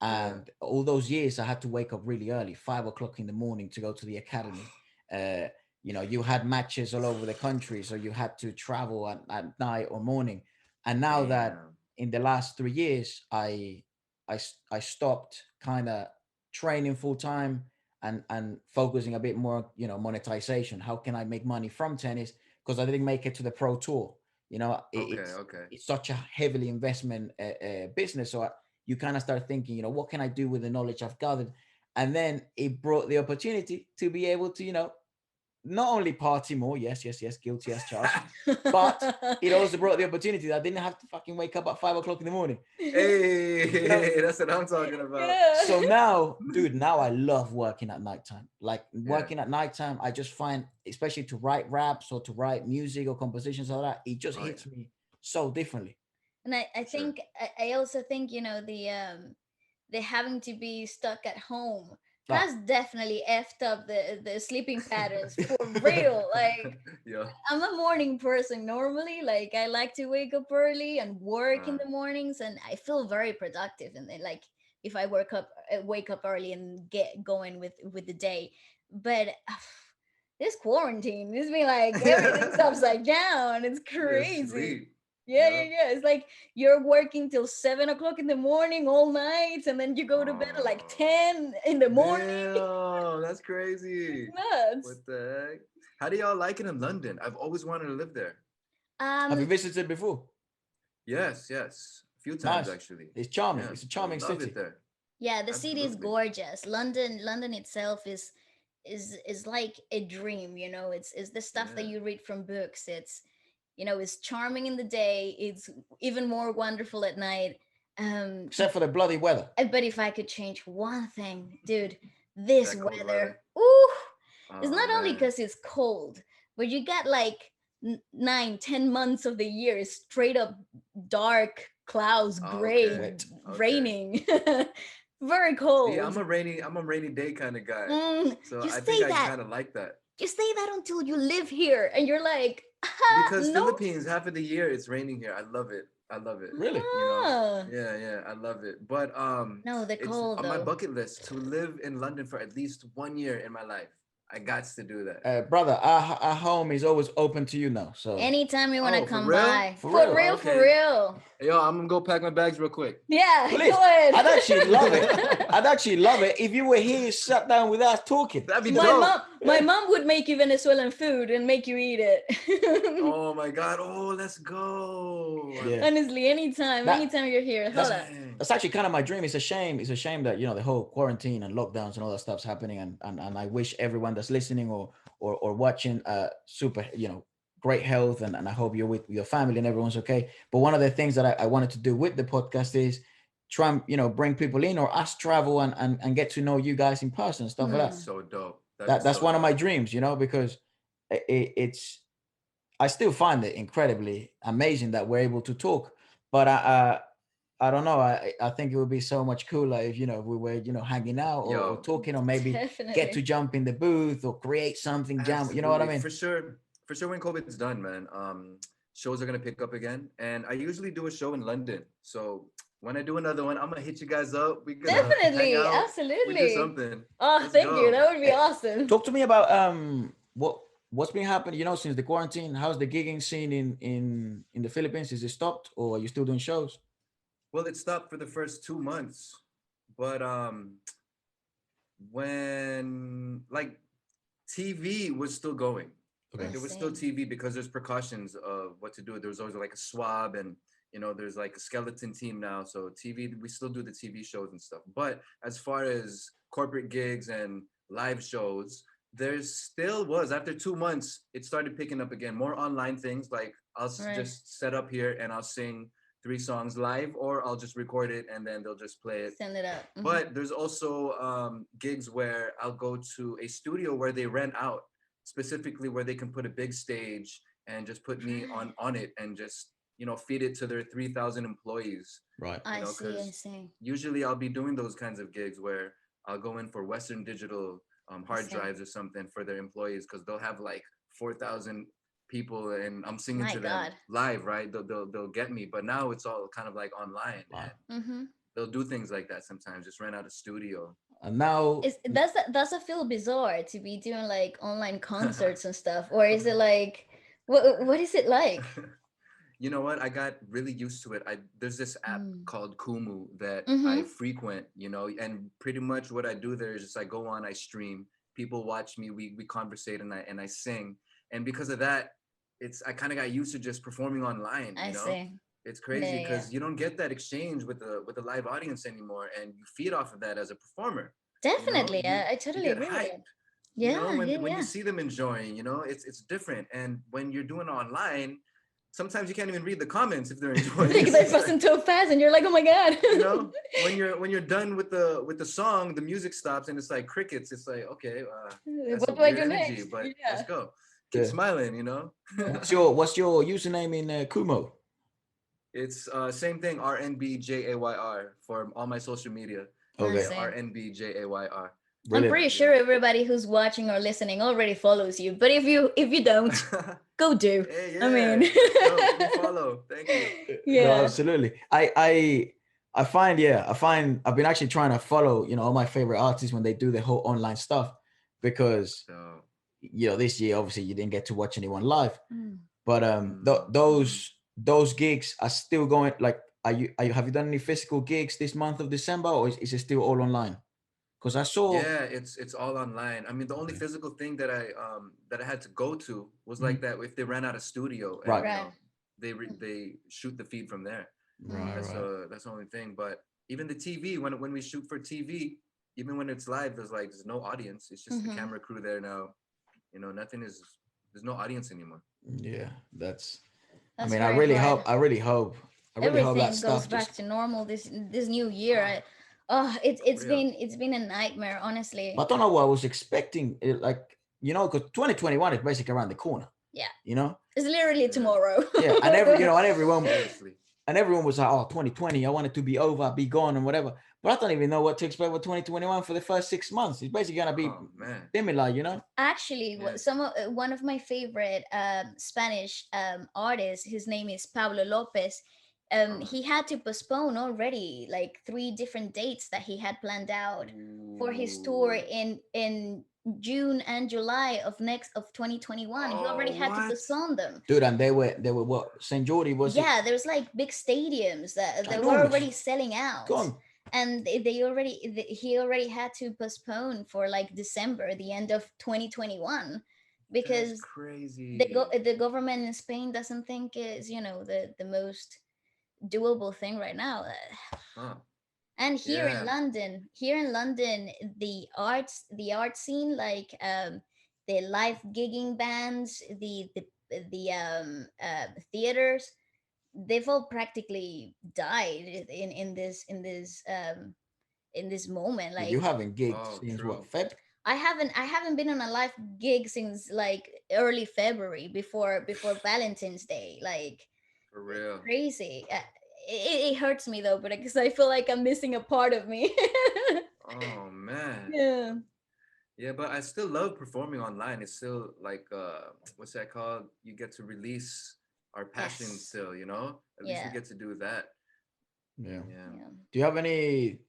Yeah. And all those years I had to wake up really early, 5 o'clock in the morning, to go to the academy. uh you had matches all over the country, so you had to travel at night or morning. And now that Damn. in the last 3 years I stopped kind of training full time, and focusing a bit more, monetization. How can I make money from tennis? Because I didn't make it to the pro tour. Okay, It's okay. such a heavily investment business. So you kind of start thinking, what can I do with the knowledge I've gathered? And then it brought the opportunity to be able to, not only party more, yes, guilty as charged, but it also brought the opportunity that I didn't have to fucking wake up at 5 o'clock in the morning. You know? Hey, that's what I'm talking about. So Yeah. now, dude, now I love working at nighttime. Like Yeah, working at nighttime, I just find, especially to write raps or to write music or compositions like that, it just oh yeah, hits me so differently. And I sure. think I also think the having to be stuck at home Ah, has definitely effed up the sleeping patterns for real. Like, Yeah. I'm a morning person normally. Like, I like to wake up early and work in Uh, the mornings, and I feel very productive. And then, like, if I wake up early and get going with the day. But this quarantine, it's been like everything's upside down. It's just crazy. sleep. Yeah, yeah, Yep. yeah. It's like you're working till 7 o'clock in the morning all night, and then you go to bed at like Oh, 10 in the morning. damn, that's It's crazy. nuts. What the heck? How do y'all like it in London? I've always wanted to live there. have you Um, visited before? Yes, yes. A few times Nice. actually. It's charming. Yeah, It's a I charming love it city. there. yeah, the city is Absolutely. gorgeous. London itself is like a dream. It's the stuff that Yeah. you read from books. It's charming in the day, it's even more wonderful at night. Except for the bloody weather. But if I could change one thing, dude, this That cold weather, weather. ooh, it's Oh not only man. because it's cold, but you got like 9, 10 months of the year is straight up dark, clouds, Oh, gray, okay. Okay. raining, very See, cold. I'm a rainy day kind of guy. So You I think say I that. kind of like that. You say that until you live here, and you're like, Because no. Philippines, half of the year it's raining here. I love it. I love it. Really? You know? Ah. Yeah, yeah, I love it. But No, the it's cold on my though. bucket list to live in London for at least 1 year in my life. I got to do that. Brother, our home is always open to you now. So Anytime you want to Oh, for come real? by. For For real. real, Oh, for okay. real. Yo, I'm gonna go pack my bags real quick. Yeah, please, go ahead. I'd actually love it. I'd actually love it if you were here, sat down with us talking. That'd be my dope. mom my mom would make you Venezuelan food and make you eat it. Oh my god. Oh, let's go. Yeah. Honestly, anytime That- anytime you're here, That's holla. Dang. that's actually kind of my dream. It's a shame. It's a shame that the whole quarantine and lockdowns and all that stuff's happening. And I wish everyone that's listening or watching super great health, and I hope you're with your family and everyone's okay. But one of the things that I wanted to do with the podcast is try and bring people in or us travel and get to know you guys in person and stuff like that. That's so dope. That'd be That's so one of my dope. dreams, because it's I still find it incredibly amazing that we're able to talk. But I don't know. I think it would be so much cooler if if we were hanging out or Yo, talking, or maybe get to Definitely. jump in the booth or create something, jam. You know what I absolutely. mean? For sure. For sure when COVID's done, man. Shows are gonna pick up again. And I usually do a show in London. So when I do another one, I'm gonna hit you guys up. We're gonna hang Definitely, out. We do absolutely. something. Oh, Let's thank you. go. That would be Hey, awesome. talk to me about what's been happening. Since the quarantine. How's the gigging scene in the Philippines? Is it stopped, or are you still doing shows? Well, it stopped for the first 2 months. But when like TV was still going. Okay. Like I there was still see. TV because there's precautions of what to do. There was always like a swab and there's like a skeleton team now. So TV, we still do the TV shows and stuff. But as far as corporate gigs and live shows, there still was after 2 months, it started picking up again. More online things like Right. just set up here and I'll sing 3 songs live, or I'll just record it and then they'll just play it. Send it up. But there's also gigs where I'll go to a studio where they rent out, specifically where they can put a big stage and just put me on it and just feed it to their 3,000 employees. Right. I see, I Because see. usually I'll be doing those kinds of gigs where I'll go in for Western Digital I hard see. drives or something for their employees because they'll have like 4,000 people and I'm singing My to them God. live, right? They'll get me. But now it's all kind of like online. Wow. And Mm-hmm. they'll do things like that sometimes, just rent out a studio. And now, Is does it feel bizarre to be doing like online concerts and stuff, or is it like what is it like? You know what? I got really used to it. There's this app Mm. called Kumu that I Mm-hmm. frequent, and pretty much what I do there is just I go on, I stream, people watch me, we conversate and I sing. And because of that, I kind of got used to just performing online, I see. It's Yeah, crazy yeah. because you don't get that exchange with the live audience anymore, and you feed off of that as a performer. Definitely. I You totally get agree with it. hyped. Yeah, yeah, When you yeah. see them enjoying, it's different. And when you're doing online, sometimes you can't even read the comments if they're enjoying. Like they're buzzing so fast, and you're like, oh my god. When you're done with the song, the music stops and it's like crickets. It's like, okay, that's What a do I weird do energy, next? but let's Yeah. go. Keep yeah. smiling. What's your username in Kumo? It's same thing, RNBJAYR for all my social media. I Okay. Yeah, see. RNBJAYR. I'm Brilliant. pretty Yeah. sure everybody who's watching or listening already follows you. But if you don't, go do. Hey, I yeah. mean, Go follow. Thank you. No, yeah. absolutely. I find I've been actually trying to follow, all my favorite artists when they do the whole online stuff, because So, this year obviously you didn't get to watch anyone live, Mm. but mm, those gigs are still going. Like, have you done any physical gigs this month of December, or is it still all online? Because I saw. yeah, it's all online. I mean, the only Okay. physical thing that I had to go to was Mhm. like that if they ran out of studio and Right. Right. they shoot the feed from there. Right, Mm. right. That's the only thing. But even the TV, when we shoot for TV, even when it's live, there's no audience. It's just the Mm-hmm. camera crew there now. Nothing is there's no audience anymore. Yeah, that's I That's mean, I very really hard. hope, I really hope, I really hope that Everything goes stuff back just. to normal this new year. Oh, For real. it's been a nightmare, honestly. But I don't know what I was expecting. Like, because 2021 is basically around the corner. Yeah, You know. it's literally Yeah. tomorrow. Yeah, and Seriously. everyone was like, "Oh, 2020, I want it to be over, be gone, and whatever." But I don't even know what to expect with 2021 for the first 6 months. It's basically gonna be Oh man. similar, you know. Actually, Yeah. one of my favorite Spanish artists, his name is Pablo Lopez. Uh, He had to postpone already like three different dates that he had planned out for his tour ooh. in June and July of 2021. He already Oh, had to what? postpone them. Dude, and they were what? Saint Jordi was it? Yeah, there's like big stadiums that were Ginormous. already selling out, Gone. and he already had to postpone for like December, the end of 2021, That's because crazy. the government in Spain doesn't think is, the most doable thing right now. Huh. And Yeah. here in London, the art scene, like the live gigging bands, the theaters, they've all practically died in this moment. But you Like, haven't gigged Oh, since what, true. Feb? I haven't been on a live gig since like early February, before Valentine's Day. Like, For it's real. crazy. It hurts me though, but because I feel like I'm missing a part of me. Oh man. Yeah. Yeah, but I still love performing online. It's still like what's that called? You get to release our passion Yes. still, you know? At least we Yeah. get to do that. Yeah. Yeah. Yeah. Do you have any?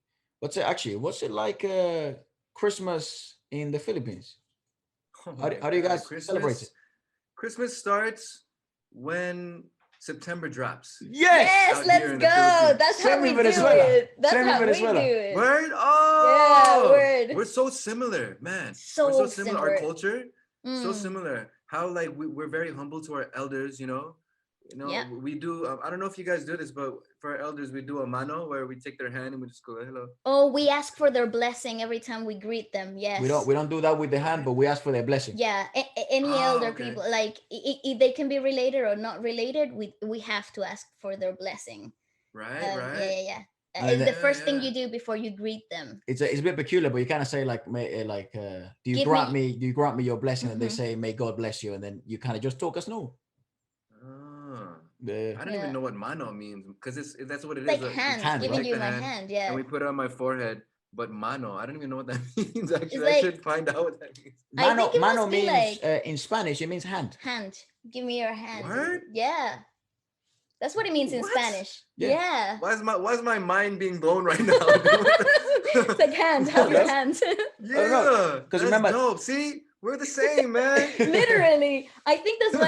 What's it like? Christmas in the Philippines? Oh How do, my how do you God. guys celebrate it? Christmas starts when September drops Yes. Yes, out let's here in the go. Philippines. That's how Same we in do Venezuela. it. That's Same in how we do Venezuela. it. Word? Yeah, Oh, word. we're so similar, man. We're so So similar. Our similar. culture, so Mm. similar. How like we're very humble to our elders, you know. You Yeah. know, we do. I don't know if you guys do this, but for our elders, we do a mano where we take their hand and we just go hello. Oh, we ask for their blessing every time we greet them. We don't Yes. we don't do that with the hand, Right? but we ask for their blessing. Yeah. Any Ah, elder okay. people, like, they can be related or not related. We have to ask for their blessing. Right, Yeah, right. yeah, yeah. And It's then the Yeah, first thing yeah. you do before you greet them. it's a bit peculiar, but you kind of say like, Give me. do you grant me your blessing? And they Mhm. say, may God bless you, and then you kind of just talk us no. Ah. The I don't even Yeah. know what mano means because that's what it is. Like hand, hand, We giving right? take you the my hand hand. and Yeah. we put it on my forehead. But mano, I don't even know what that means. It's Actually, I like, should find out what that means. I think it Mano must be means like in Spanish, it means hand. hand. Give me your hand. Word? Yeah. That's what it means in What? Spanish. Yeah. Yeah. Why is my mind being blown right now? Dude? What It's like hand, I have don't your know. hand. I don't know. Yeah, Because that's remember, dope. See, we're the same, man. Literally. I think that's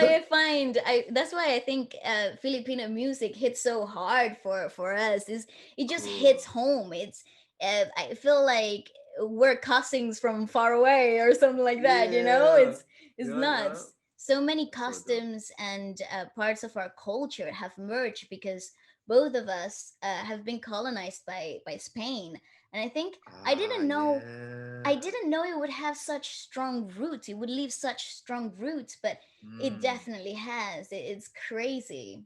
why I think Filipino music hits so hard for us. Is it just hits Cool. home. It's I feel like we're cousins from far away or something like that, Yeah. it's Yeah, yeah. nuts. So many That's so dope. customs and parts of our culture have merged because both of us have been colonized by Spain. And I think I Ah, didn't know yeah. I didn't know it would have such strong roots. It would leave such strong roots, but it Mm, definitely has. It's crazy.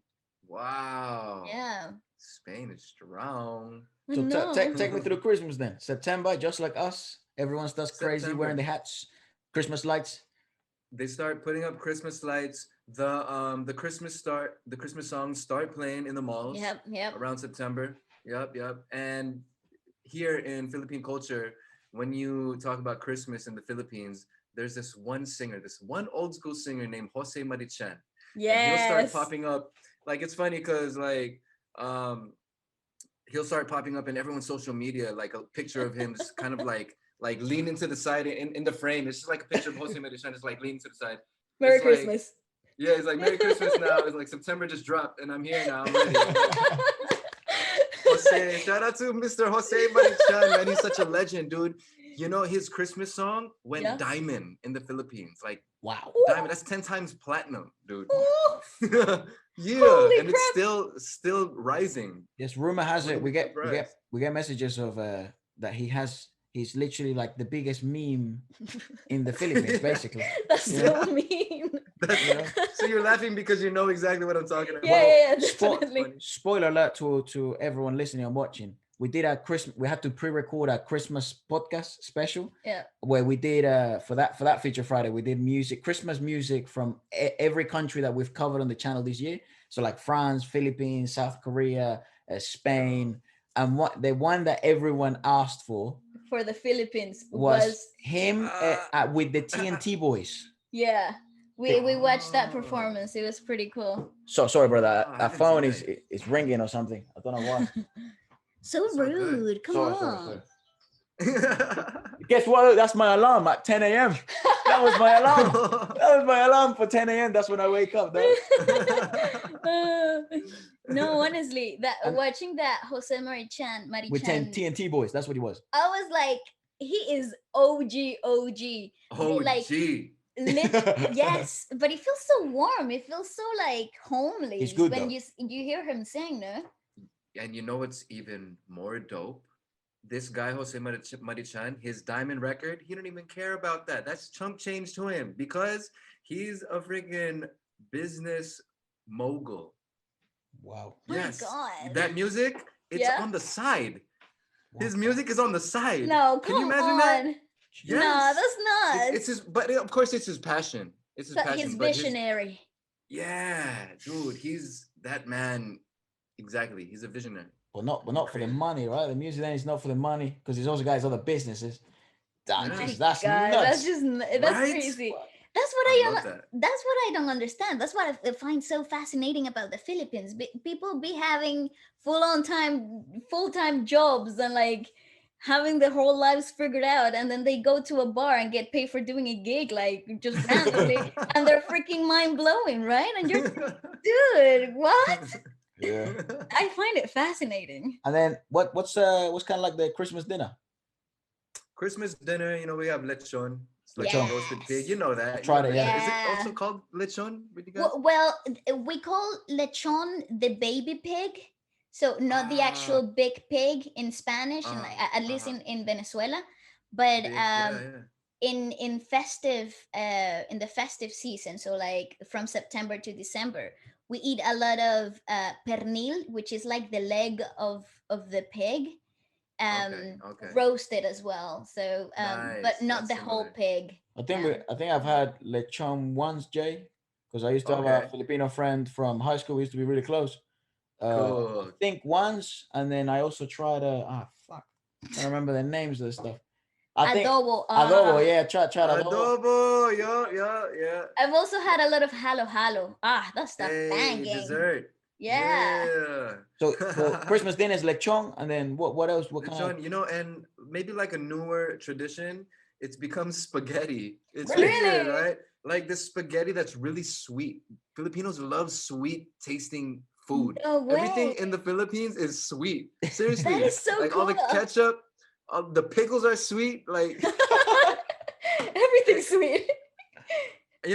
wow. Yeah. Spain is strong. I so know. take me through Christmas then. September, just like us, everyone starts crazy wearing the September. hats, Christmas lights. They start putting up Christmas lights. The Christmas songs start playing in the malls Yep, yep. around September. Yep, yep. And here in Philippine culture, when you talk about Christmas in the Philippines, there's this one singer, this one old school singer named Jose Marichan. And he'll start Yes. popping up. Like it's funny because um he'll start popping up in everyone's social media, like a picture of him just kind of like leaning to the side in the frame. It's just like a picture of Jose Marichan just like leaning to the side. Merry It's like, Christmas. yeah, it's like Merry Christmas now. It's like September just dropped and I'm here now. I'm ready. I'm like, Jose, shout out to Mr. Jose Marichan, man. He's such a legend, dude. You know, his Christmas song went Yeah. diamond in the Philippines. Like Wow. diamond, that's 10 times platinum, dude. Ooh, Yeah, holy and it's crap. still rising. Yes, rumor has it Wouldn't be surprised. we get messages of that he's literally like the biggest meme in the Philippines, basically. That's You know? so mean. You know? So you're laughing because you know exactly what I'm talking about. Yeah, Spo- definitely. spoiler alert to everyone listening and watching. We did our Christmas. We had to pre-record our Christmas podcast special. Yeah. Where we did for that feature Friday, we did Christmas music from every country that we've covered on the channel this year. So like France, Philippines, South Korea, Spain, and the one that everyone asked for the Philippines was him with the TNT boys. Yeah. We watched that performance. It was pretty cool. So sorry, brother. I That didn't phone see is ringing or something. I don't know why. So rude. Come on. Guess what? That's my alarm at 10 a.m. That was my alarm. That was my alarm for 10 a.m. That's when I wake up. No, honestly, watching that Jose Marichan With 10 TNT boys. That's what he was. I was like, he is OG. Like, yes, but it feels so warm. It feels so like homely. He's good, when though. you hear him sing, no? And you know what's even more dope? This guy, Jose Marichan, his diamond record, he don't even care about that. That's chump change to him because he's a freaking business mogul. Wow. Yes. My God. That music, it's on the side. His music is on the side. No, Can you imagine on. that? Yes. No, that's not. It's his, but of course it's his passion. It's his passion. He's visionary. Yeah, dude, he's that man. Exactly, he's a visionary. But not for the money, right? The music then is not for the money because there's also guys other businesses. That's nuts. That's Right? crazy. That's what I don't understand. That's what I find so fascinating about the Philippines. People be having full-time jobs and like having their whole lives figured out, and then they go to a bar and get paid for doing a gig like just randomly, and they're freaking mind-blowing, right? And you're dude, what? Yeah. I find it fascinating. And then what's kind of like the Christmas dinner? Christmas dinner, we have lechon. It's like Lechon. roasted pig. You know that. Tried it, yeah. Is it also called lechon with you guys? Well, we call lechon the baby pig. So not the actual big pig in Spanish, at least in Venezuela. But in the festive season, so like from September to December, we eat a lot of pernil, which is like the leg of the pig, roasted as well. So Nice. but not That's the whole pig. I think I've had lechon once, Jay, because I used to have a Filipino friend from high school. We used to be really close. Cool. I think once, and then I also tried I can't remember the names of the stuff. I think adobo, yeah, tried adobo. Yeah. I've also had a lot of halo. That stuff banging. Dessert. Yeah. So for Christmas dinner is lechon, and then what else? What lechon, kind of? And maybe like a newer tradition, it's become spaghetti. It's really? weird, right? Like this spaghetti that's really sweet. Filipinos love sweet tasting food. No way. Everything in the Philippines is sweet. Seriously. That is so like cool. All the ketchup, the pickles are sweet. Like everything's sweet.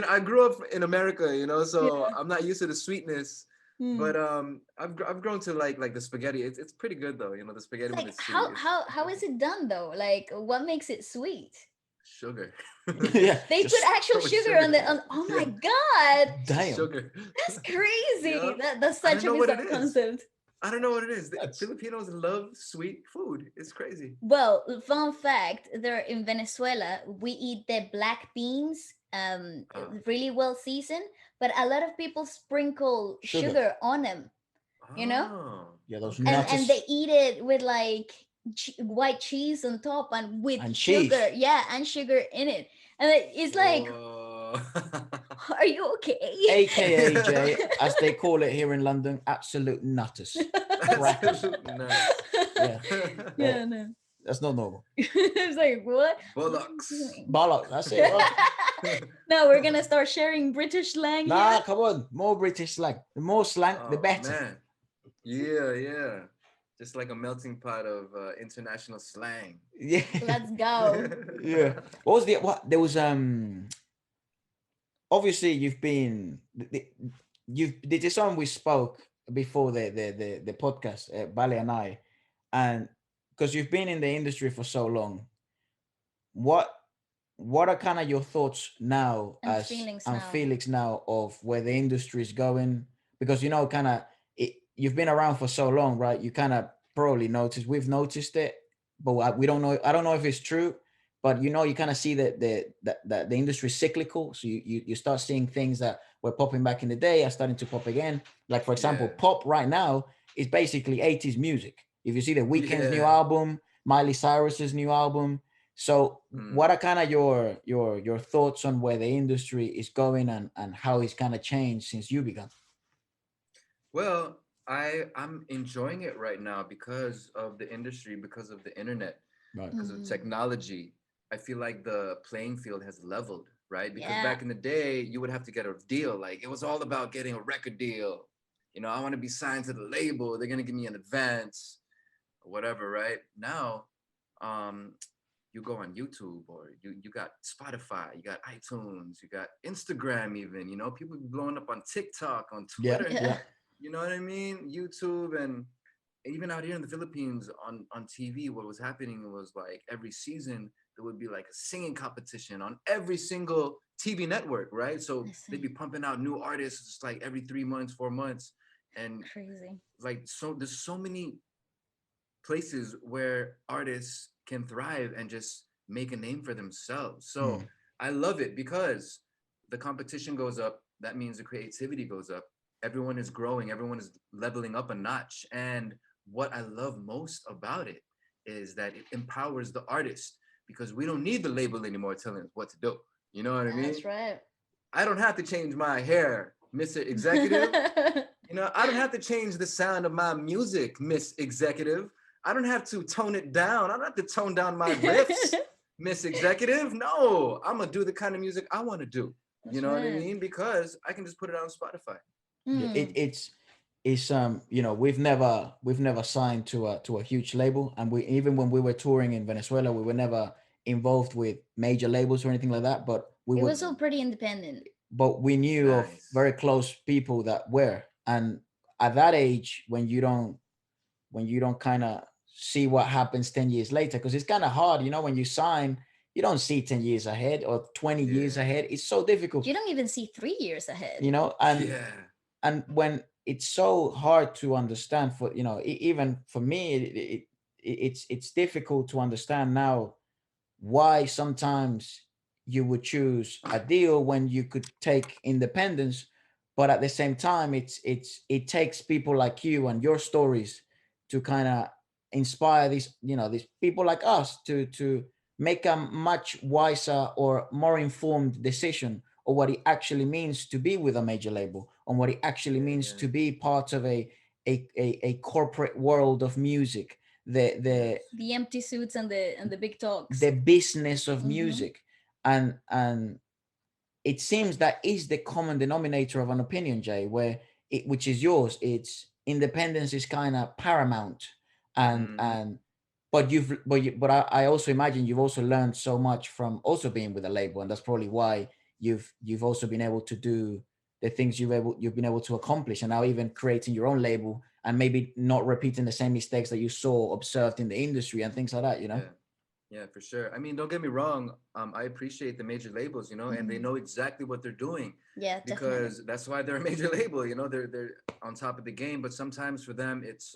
I grew up in America, so I'm not used to the sweetness. But I've grown to like the spaghetti. It's pretty good though, the spaghetti when it's sweet. How is it done though? Like what makes it sweet? Sugar. Yeah. They put actual sugar on the oh my god. Damn. Sugar. That's crazy. Yep. That's such a bizarre concept. I don't know what it is. Filipinos love sweet food. It's crazy. Well, fun fact, there in Venezuela, we eat the black beans really well seasoned, but a lot of people sprinkle sugar on them. Yeah, those nuts. And they eat it with like white cheese on top and with sugar. Cheese. Yeah, and sugar in it. And it's like are you okay? AKA Jay, as they call it here in London, absolute nutters. Absolute nuts. Yeah, no. That's not normal. It's like what? Bollocks. That's it. Right? No, we're gonna start sharing British slang. Nah, come on. More British slang. The more slang, the better. Man. Yeah. Just like a melting pot of international slang. Yeah. Let's go. Yeah. There was obviously this song we spoke before the podcast, Bale and I, and because you've been in the industry for so long, what what are kind of your thoughts now And as feelings and now. Felix now of where the industry is going? Because kind of you've been around for so long, right? You kind of probably noticed. We've noticed it, but we don't know. I don't know if it's true, but you kind of see that the industry is cyclical. So you start seeing things that were popping back in the day are starting to pop again. Like for example, Yeah. pop right now is basically 80s music. If you see the Weeknd's new Yeah. album, Miley Cyrus's new album. So what Mm. are kind of your thoughts on where the industry is going and how it's kind of changed since you began? Well, I'm enjoying it right now because of the industry, because of the internet, Right. because of Mhm. technology. I feel like the playing field has leveled, right? Because Yeah. back in the day, you would have to get a deal. Like it was all about getting a record deal. You know, I want to be signed to the label. They're gonna give me an advance, or whatever, right? Now, um, you go on YouTube or you got Spotify, you got iTunes, you got Instagram even, you know, people be blowing up on TikTok, on Yeah. Twitter, Yeah. Yeah. you know what I mean? YouTube and even out here in the Philippines on TV, what was happening was like every season there would be like a singing competition on every single TV network, right? I So they'd see. be pumping out new artists just like every 3 months, 4 months. And Crazy. like so there's so many places where artists can thrive and just make a name for themselves. So Mm. I love it because the competition goes up. That means the creativity goes up. Everyone is growing, everyone is leveling up a notch. And what I love most about it is that it empowers the artist because we don't need the label anymore telling us what to do. You know what I That's mean? right. I don't have to change my hair, Mr. Executive. You know, I don't have to change the sound of my music, Miss Executive. I don't have to tone it down. I don't have to tone down my riffs, Miss Executive. No, I'm gonna do the kind of music I want to do. You That's know what I right. mean? Because I can just put it on Spotify. Yeah, Mm. it's we've never signed to a huge label, and we even when we were touring in Venezuela, we were never involved with major labels or anything like that. But we It would, was all pretty independent. but we knew of Nice. very close people that were, and at that age, when you don't kind of see what happens 10 years later, because it's kind of hard, when you sign, you don't see 10 years ahead or 20 years Yeah. ahead. It's so difficult, You don't even see 3 years ahead. and Yeah. when it's so hard to understand for even for me, it's difficult to understand now why sometimes you would choose a deal when you could take independence, but at the same time it takes people like you and your stories to kind of inspire these people like us to make a much wiser or more informed decision of what it actually means to be with a major label, on what it actually Yeah. means Yeah. to be part of a corporate world of music, the the Yes. The empty suits and the big talks. the business of Mm-hmm. music. And it seems that is the common denominator of an opinion, Jay, where which is yours. It's independence is kind of paramount. and Mm-hmm. and but I also imagine you've also learned so much from also being with a label, and that's probably why you've also been able to do the things you've been able to accomplish, and now even creating your own label and maybe not repeating the same mistakes that you saw observed in the industry and things like that. Yeah. Yeah, for sure. I mean, don't get me wrong. I appreciate the major labels, you know, and they Mm-hmm. know exactly what they're doing Yeah, definitely. because that's why they're a major label. You know, they're on top of the game. But sometimes for them, it's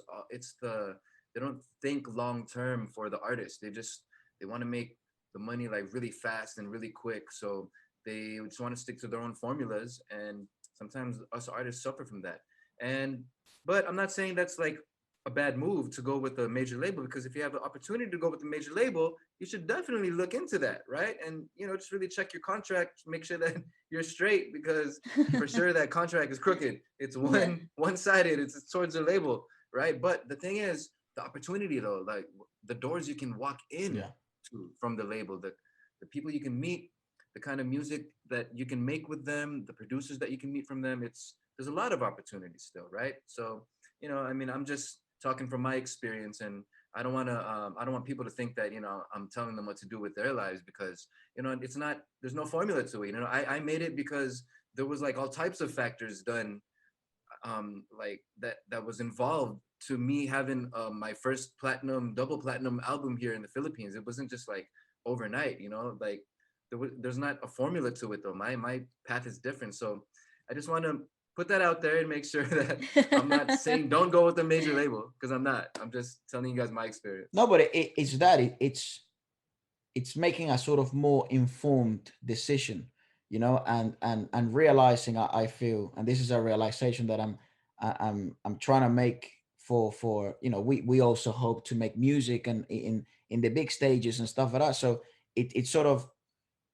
they don't think long term for the artist. They want to make the money like really fast and really quick. So they just want to stick to their own formulas, and sometimes us artists suffer from that. And but I'm not saying that's like a bad move to go with a major label, because if you have the opportunity to go with a major label, you should definitely look into that, right? And just really check your contract, make sure that you're straight, because for sure that contract is crooked. It's Yeah. one-sided. It's towards the label, right? But the thing is, the opportunity though, like the doors you can walk in Yeah. to from the label, the people you can meet, the kind of music that you can make with them, the producers that you can meet from them. There's a lot of opportunities still, right? So I mean, I'm just talking from my experience, and I don't want people to think that I'm telling them what to do with their lives, because it's not. There's no formula to it. I made it because there was like all types of factors done, like that was involved to me having my first double platinum album here in the Philippines. It wasn't just like overnight, like there's not a formula to it though. My path is different. So I just want to put that out there and make sure that I'm not saying don't go with a major label, because I'm not. I'm just telling you guys my experience. No, but it's that it's making a sort of more informed decision, and realizing, I feel, and this is a realization that I'm trying to make for we also hope to make music and in the big stages and stuff like that. So it's sort of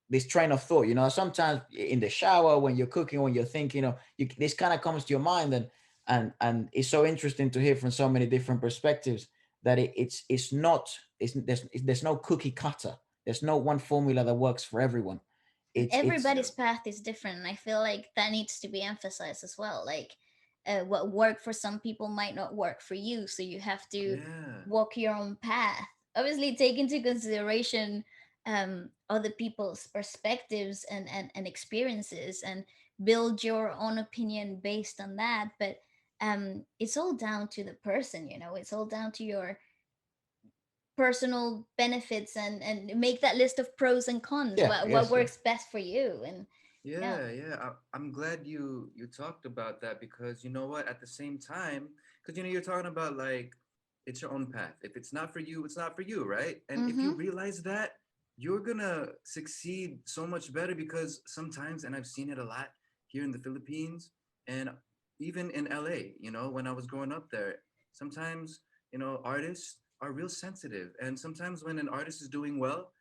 this train of thought, sometimes in the shower, when you're cooking, when you're thinking, this kind of comes to your mind, and it's so interesting to hear from so many different perspectives that it's not there's no cookie cutter. There's no one formula that works for everyone. And It's Yeah. everybody's path is different, and I feel like that needs to be emphasized as well. Like, what worked for some people might not work for you, so you have to Yeah. walk your own path. Obviously, take into consideration other people's perspectives and experiences, and build your own opinion based on that. But it's all down to the person. It's all down to your personal benefits, and make that list of pros and cons, yeah, what yes, yeah. works best for you. And yeah. Yeah. I'm glad you talked about that, because you know what? At the same time, because you're talking about like it's your own path. If it's not for you, it's not for you, right? And if you Mm-hmm. realize that, you're gonna succeed so much better, because sometimes, and I've seen it a lot here in the Philippines and even in LA, when I was growing up there, sometimes, artists are real sensitive. And sometimes when an artist is doing well,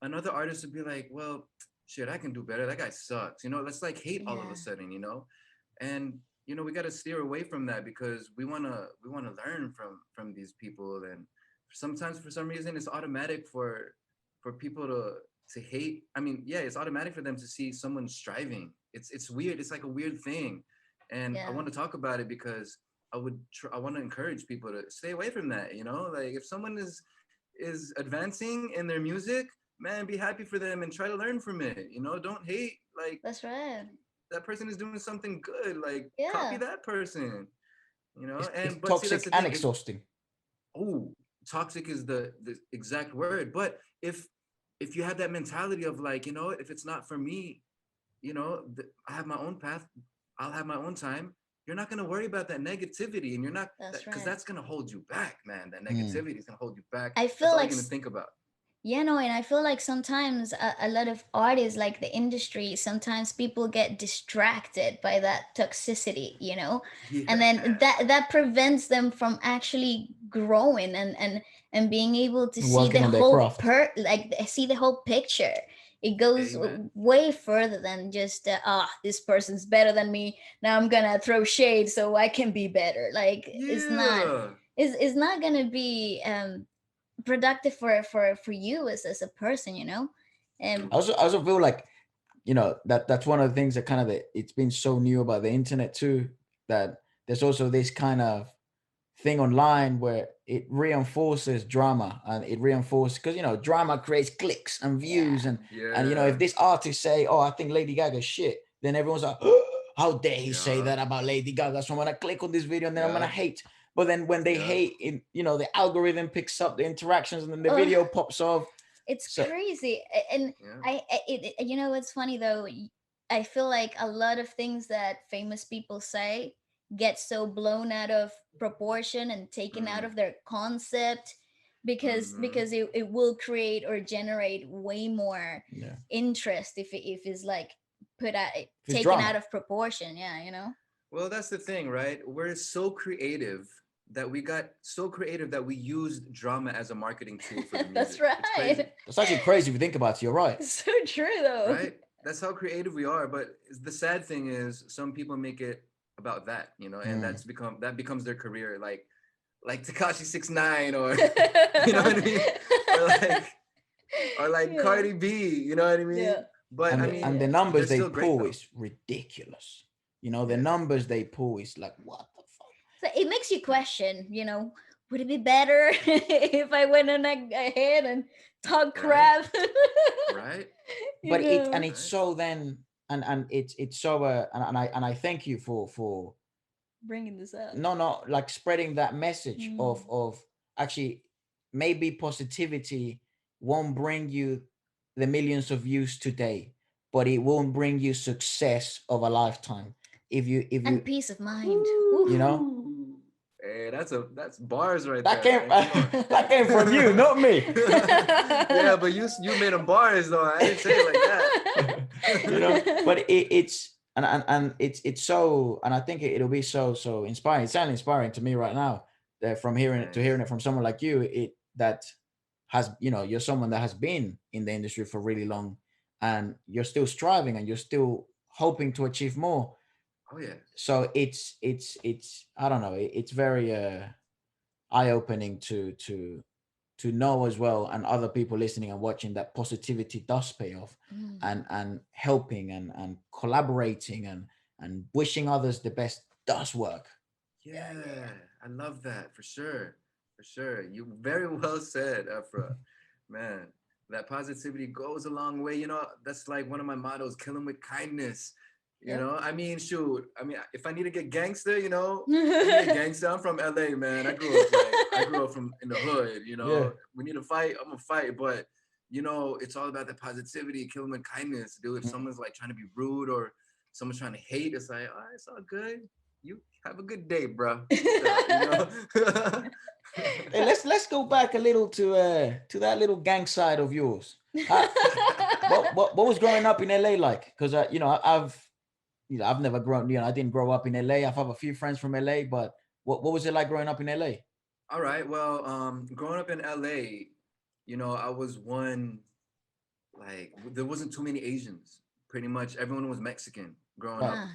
another artist would be like, well, shit, I can do better. That guy sucks. Let's like hate all of a Yeah. sudden. And we got to steer away from that, because we want to learn from these people. And sometimes for some reason it's automatic for people to hate. I mean, yeah, it's automatic for them to see someone striving. It's weird. It's like a weird thing. And I Yeah. want to talk about it, because I want to encourage people to stay away from that. Like if someone is advancing in their music, man, be happy for them and try to learn from it. Don't hate. Like That's right. that person is doing something good. Like copy Yeah. that person. It's And but see, that's toxic the and thing. If exhausting. oh, toxic is the exact word. But if you have that mentality of like, if it's not for me, I have my own path. I'll have my own time. You're not gonna worry about that negativity, and you're not That's because right. that's gonna hold you back, man. That Mm. negativity is gonna hold you back. I That's feel all you're like gonna think about. Yeah, no, and I feel like sometimes a lot of artists, like the industry, sometimes people get distracted by that toxicity, and then Yeah. that prevents them from actually growing, and being able to see Working the on their whole craft. see the whole picture. It goes Amen. way further than just this person's better than me. Now I'm gonna throw shade so I can be better. Like, Yeah. it's not gonna be productive for you as a person, and I also feel like, that's one of the things that kind of it's been so new about the internet too, that there's also this kind of thing online where it reinforces drama, and it reinforces, because drama creates clicks and yeah. views, and Yeah. if this artist say, oh, I think Lady Gaga's shit, then everyone's like, how dare he say Yeah. that about Lady Gaga, so I'm gonna click on this video and then I'm gonna Yeah. hate. But then when they Yeah. hate, the algorithm picks up the interactions and then the Oh, video pops off. it's So crazy. And Yeah. it's funny though. I feel like a lot of things that famous people say get so blown out of proportion and taken out Mm. of their concept, Mm-hmm. because it will create or generate way more yeah, interest if it's like put out it's taken out drama. of proportion. Yeah, Well, that's the thing, right? We're so creative that we got so creative that we used drama as a marketing tool for the That's music. It's right. crazy, That's actually crazy if you think about it. You're right. So true though. right? That's how creative we are. But the sad thing is, some people make it about that, and Mm. that becomes their career, like Takashi 69, or you know what I mean, or like Yeah. Cardi B, you know what I Yeah. mean? But and I the, Yeah. and mean, the Yeah. they're numbers they still great pull though. is ridiculous. The Yeah, numbers they pull is like, what the fuck. So it makes you yeah, question, would it be better if I went on ahead and talk right, crap? right, you But it and know, it's right. so then and it's so and I thank you for bringing this up. no, like spreading that message of Mm. actually maybe positivity won't bring you the millions of views today, but it won't bring you success of a lifetime. If you And peace of mind. you Oof. know, Woo! Hey, that's bars right that there, came man. Come on. that came from you, not me. Yeah, but you made them bars though. I didn't say it like You know, that. but it's and it's so, and I think it'll be so inspiring. It's sounding inspiring to me right now, that from hearing Nice. it from someone like you, it that has, you're someone that has been in the industry for really long, and you're still striving and you're still hoping to achieve more. Oh yeah. So it's I don't know, it's very eye opening to know as well, and other people listening and watching, that positivity does pay off, Mm. and helping and collaborating and wishing others the best does work. Yeah, Yeah, yeah. I love that for sure. For sure. You very well said, Efra. Man, that positivity goes a long way. That's like one of my mottos, kill 'em with kindness. Yep. I mean, shoot. I mean, if I need to get gangster, I need to get gangster. I'm from LA, man. I grew up from in the hood, Yeah. We need to fight, I'm gonna fight. But it's all about the positivity, kill 'em with kindness, dude. If Mm. someone's like trying to be rude or someone's trying to hate, it's like, oh, it's all good. You have a good day, bro. Hey, let's go back a little to that little gang side of yours. How, what was growing up in LA like? Because I've never grown, I didn't grow up in LA. I've have a few friends from LA, but what was it like growing up in LA? All right. Well, growing up in LA, I was one, like there wasn't too many Asians. Pretty much everyone was Mexican growing Right. up, Ah,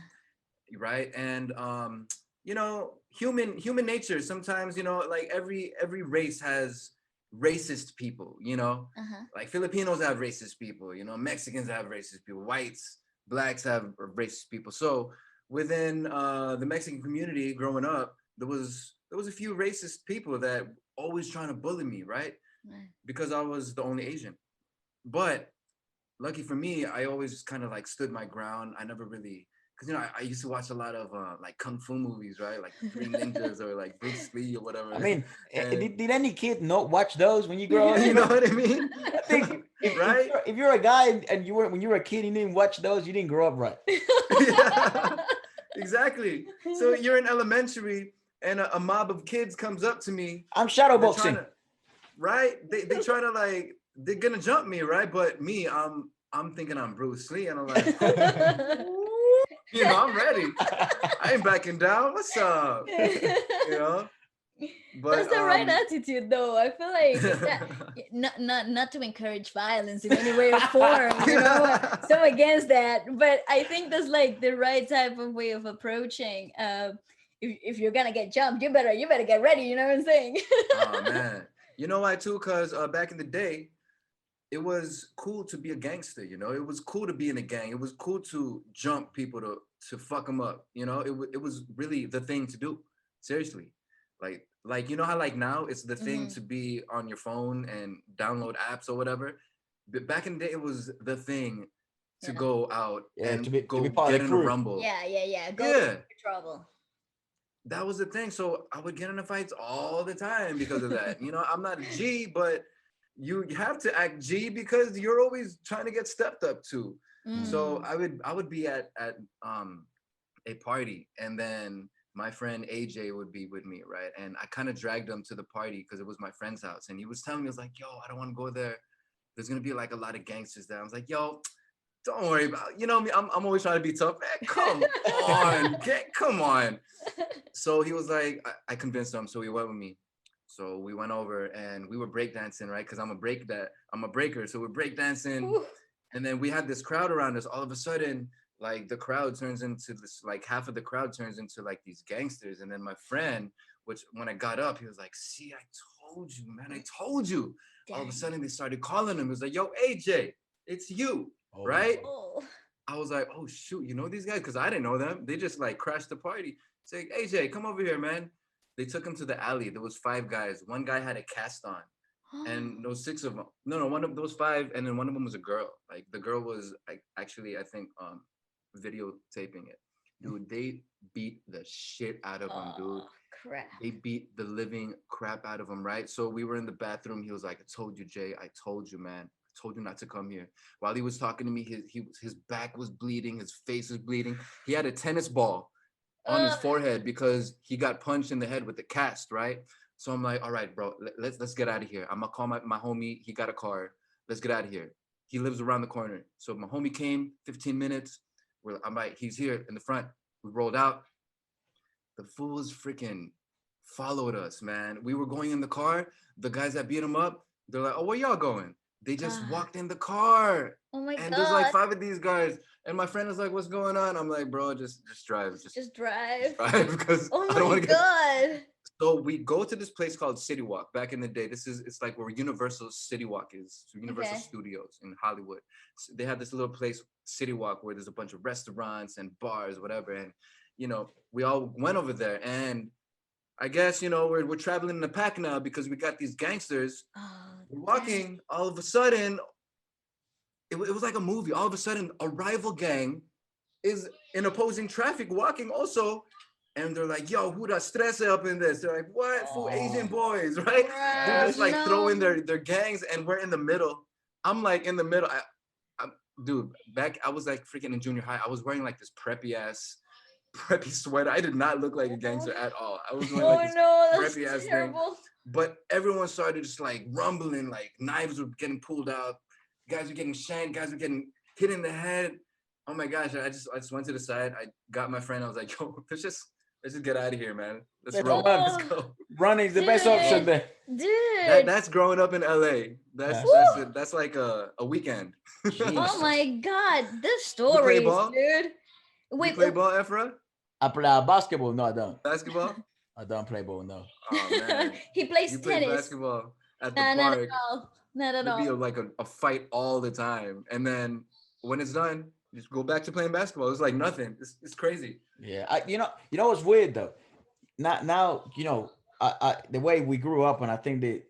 right? And human nature. Sometimes like every race has racist people. uh-huh. Like Filipinos have racist people. Mexicans have racist people. Whites, blacks have racist people. So within the Mexican community, growing up, there was a few racist people that always trying to bully me, right? Right. Because I was the only Asian. But lucky for me, I always kind of like stood my ground. I never really, because I used to watch a lot of like kung fu movies, right? Like Three Ninjas or like Bruce Lee or I whatever. mean, And did any kid not watch those when you grow up? you know what I mean? I think Right? if you're a guy and you were when you were a kid, you didn't watch those, you didn't grow up right. Yeah, exactly. So you're in elementary and a mob of kids comes up to me. I'm shadow They're trying boxing. to, right? They try to like, they're gonna jump me, right? But me, I'm thinking I'm Bruce Lee, and I'm like, I'm ready. I ain't backing down. What's up? You know? That's But the right attitude, though. I feel like that, not to encourage violence in any way or form. So against that, but I think that's like the right type of way of approaching. If you're gonna get jumped, you better get ready. You know what I'm saying? oh man, you know why too? Cause back in the day, it was cool to be a gangster. It was cool to be in a gang. It was cool to jump people to fuck them up. It was really the thing to do. Seriously, like how like now it's the thing Hmm. to be on your phone and download apps or whatever. But back in the day, it was the thing to Yeah. go out Yeah, and to be go part of get the in a crew. rumble. Yeah. Go Yeah, for trouble. that was the thing. So I would get into fights all the time because of that. I'm not a G, but you have to act G because you're always trying to get stepped up to. Mm. So Mm. I would be at a party, and then my friend AJ would be with me, right? And I kind of dragged him to the party because it was my friend's house, and he was telling me, he was like, "Yo, I don't want to go there. There's gonna be like a lot of gangsters there." I was like, "Yo, don't worry about me. I'm always trying to be tough. Man, come on. So he was like, I convinced him, so he went with me. So we went over and we were breakdancing, right? Because I'm a breaker. So we're breakdancing, Ooh. and then we had this crowd around us. All of a sudden, like the crowd turns into this, like half of the crowd turns into like these gangsters. And then my friend, which when I got up, he was like, "See, I told you, man, I told you." All of a Dang. sudden, they started calling him. It was like, "Yo, AJ, it's you." Right? Oh. Oh. I was like, oh shoot, these guys? Because I didn't know them. They just like crashed the party. It's like, AJ, come over here, man. They took him to the alley. There was five guys. One guy had a cast on, and those six of them. No, one of those five, and then one of them was a girl. Like the girl was like actually, I think, videotaping it. Dude, they beat the shit out of him, dude. Oh, crap. They beat the living crap out of him, right? So we were in the bathroom. He was like, I told you, Jay. I told you, man. I told you not to come here. While he was talking to me, his back was bleeding, his face was bleeding. He had a tennis ball on his forehead because he got punched in the head with the cast, right? So I'm like, all right, bro, let's get out of here. I'm gonna call my homie. He got a car. Let's get out of here. He lives around the corner. So my homie came, 15 minutes. I'm like, he's here in the front. We rolled out. The fools freaking followed us, man. We were going in the car. The guys that beat him up, they're like, oh, where y'all going? They just walked in the car. Oh my and God. there's like 5 of these guys. And my friend was like, what's going on? I'm like, bro, just drive. Just drive. Because oh I don't want my to get. God. So we go to this place called City Walk. Back in the day, it's like where Universal City Walk is, Universal Okay. Studios in Hollywood. So they have this little place, City Walk, where there's a bunch of restaurants and bars, whatever. And we all went over there. And I guess we're traveling in the Paak now because we got these gangsters. We're walking. All of a sudden, it was like a movie. All of a sudden, a rival gang is in opposing traffic walking also. And they're like, yo, who da stress up in this? They're like, what? Fool Asian boys, right? They're just like throwing their gangs, and we're in the middle. I'm like in the middle. Dude, I was like freaking in junior high. I was wearing like this preppy sweater. I did not look like a gangster at all. I was wearing like this preppy ass thing. But everyone started just like rumbling, like knives were getting pulled out. Guys were getting shanked. Guys were getting hit in the head. Oh my gosh! I just went to the side. I got my friend. I was like, yo, let's just get out of here, man. Let's roll. Let's go. Running's the best option there. Dude. That's growing up in LA. That's like a weekend. Oh my God. This story, dude. Wait, you play ball, Ephra? I play basketball. No, I don't. Basketball? I don't play ball, no. Oh, man. He plays you tennis. Play basketball at the park. Not at all. It'd be a fight all the time. And then when it's done, just go back to playing basketball. It's like nothing. It's crazy. Yeah. You know what's weird though? Now I the way we grew up, and I think that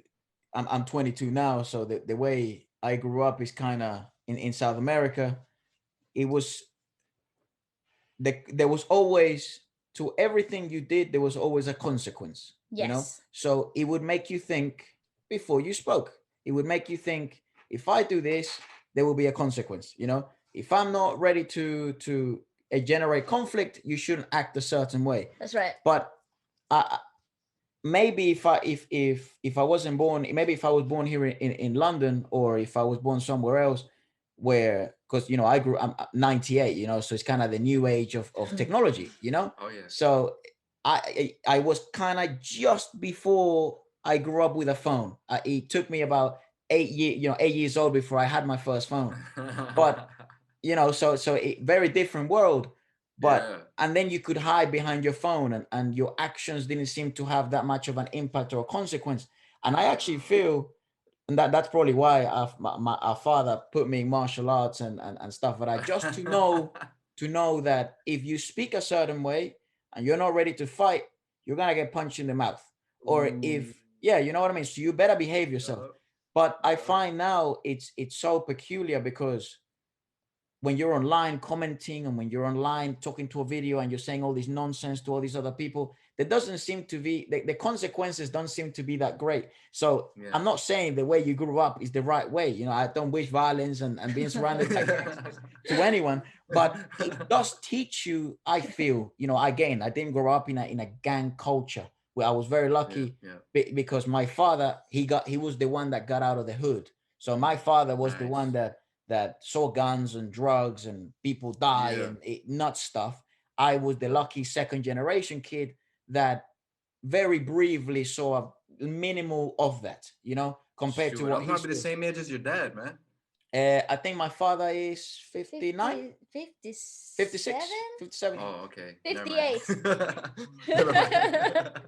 I'm 22 now, so the way I grew up is kind of in South America. It was there was always, to everything you did, there was always a consequence. Yes. So it would make you think before you spoke. It would make you think, if I do this, there will be a consequence. If I'm not ready to generate conflict, you shouldn't act a certain way. That's right. But maybe if I wasn't born, maybe if I was born here in London, or if I was born somewhere else, where, because I'm 98, so it's kind of the new age of technology, Oh yeah. So I was kind of just before I grew up with a phone. It took me about 8 years old before I had my first phone. But so very different world. But yeah. And then you could hide behind your phone, and your actions didn't seem to have that much of an impact or a consequence. And I actually feel, and that's probably why our father put me in martial arts and stuff like that, just to know that if you speak a certain way and you're not ready to fight, you're gonna get punched in the mouth. Or if you know what I mean. So you better behave yourself. But I find now it's so peculiar, because when you're online commenting, and when you're online talking to a video and you're saying all this nonsense to all these other people, there doesn't seem to be, the consequences don't seem to be that great. So I'm not saying the way you grew up is the right way. I don't wish violence and being surrounded by gangsters to anyone, but it does teach you, I feel, again, I didn't grow up in a gang culture, where I was very lucky because my father, he was the one that got out of the hood. So my father was the one that saw guns and drugs and people die and nuts stuff. I was the lucky second generation kid that very briefly saw a minimal of that, compared to what I'm probably the same age as your dad, man. I think my father is 59, 57. 57. Oh, okay. 58. Never mind.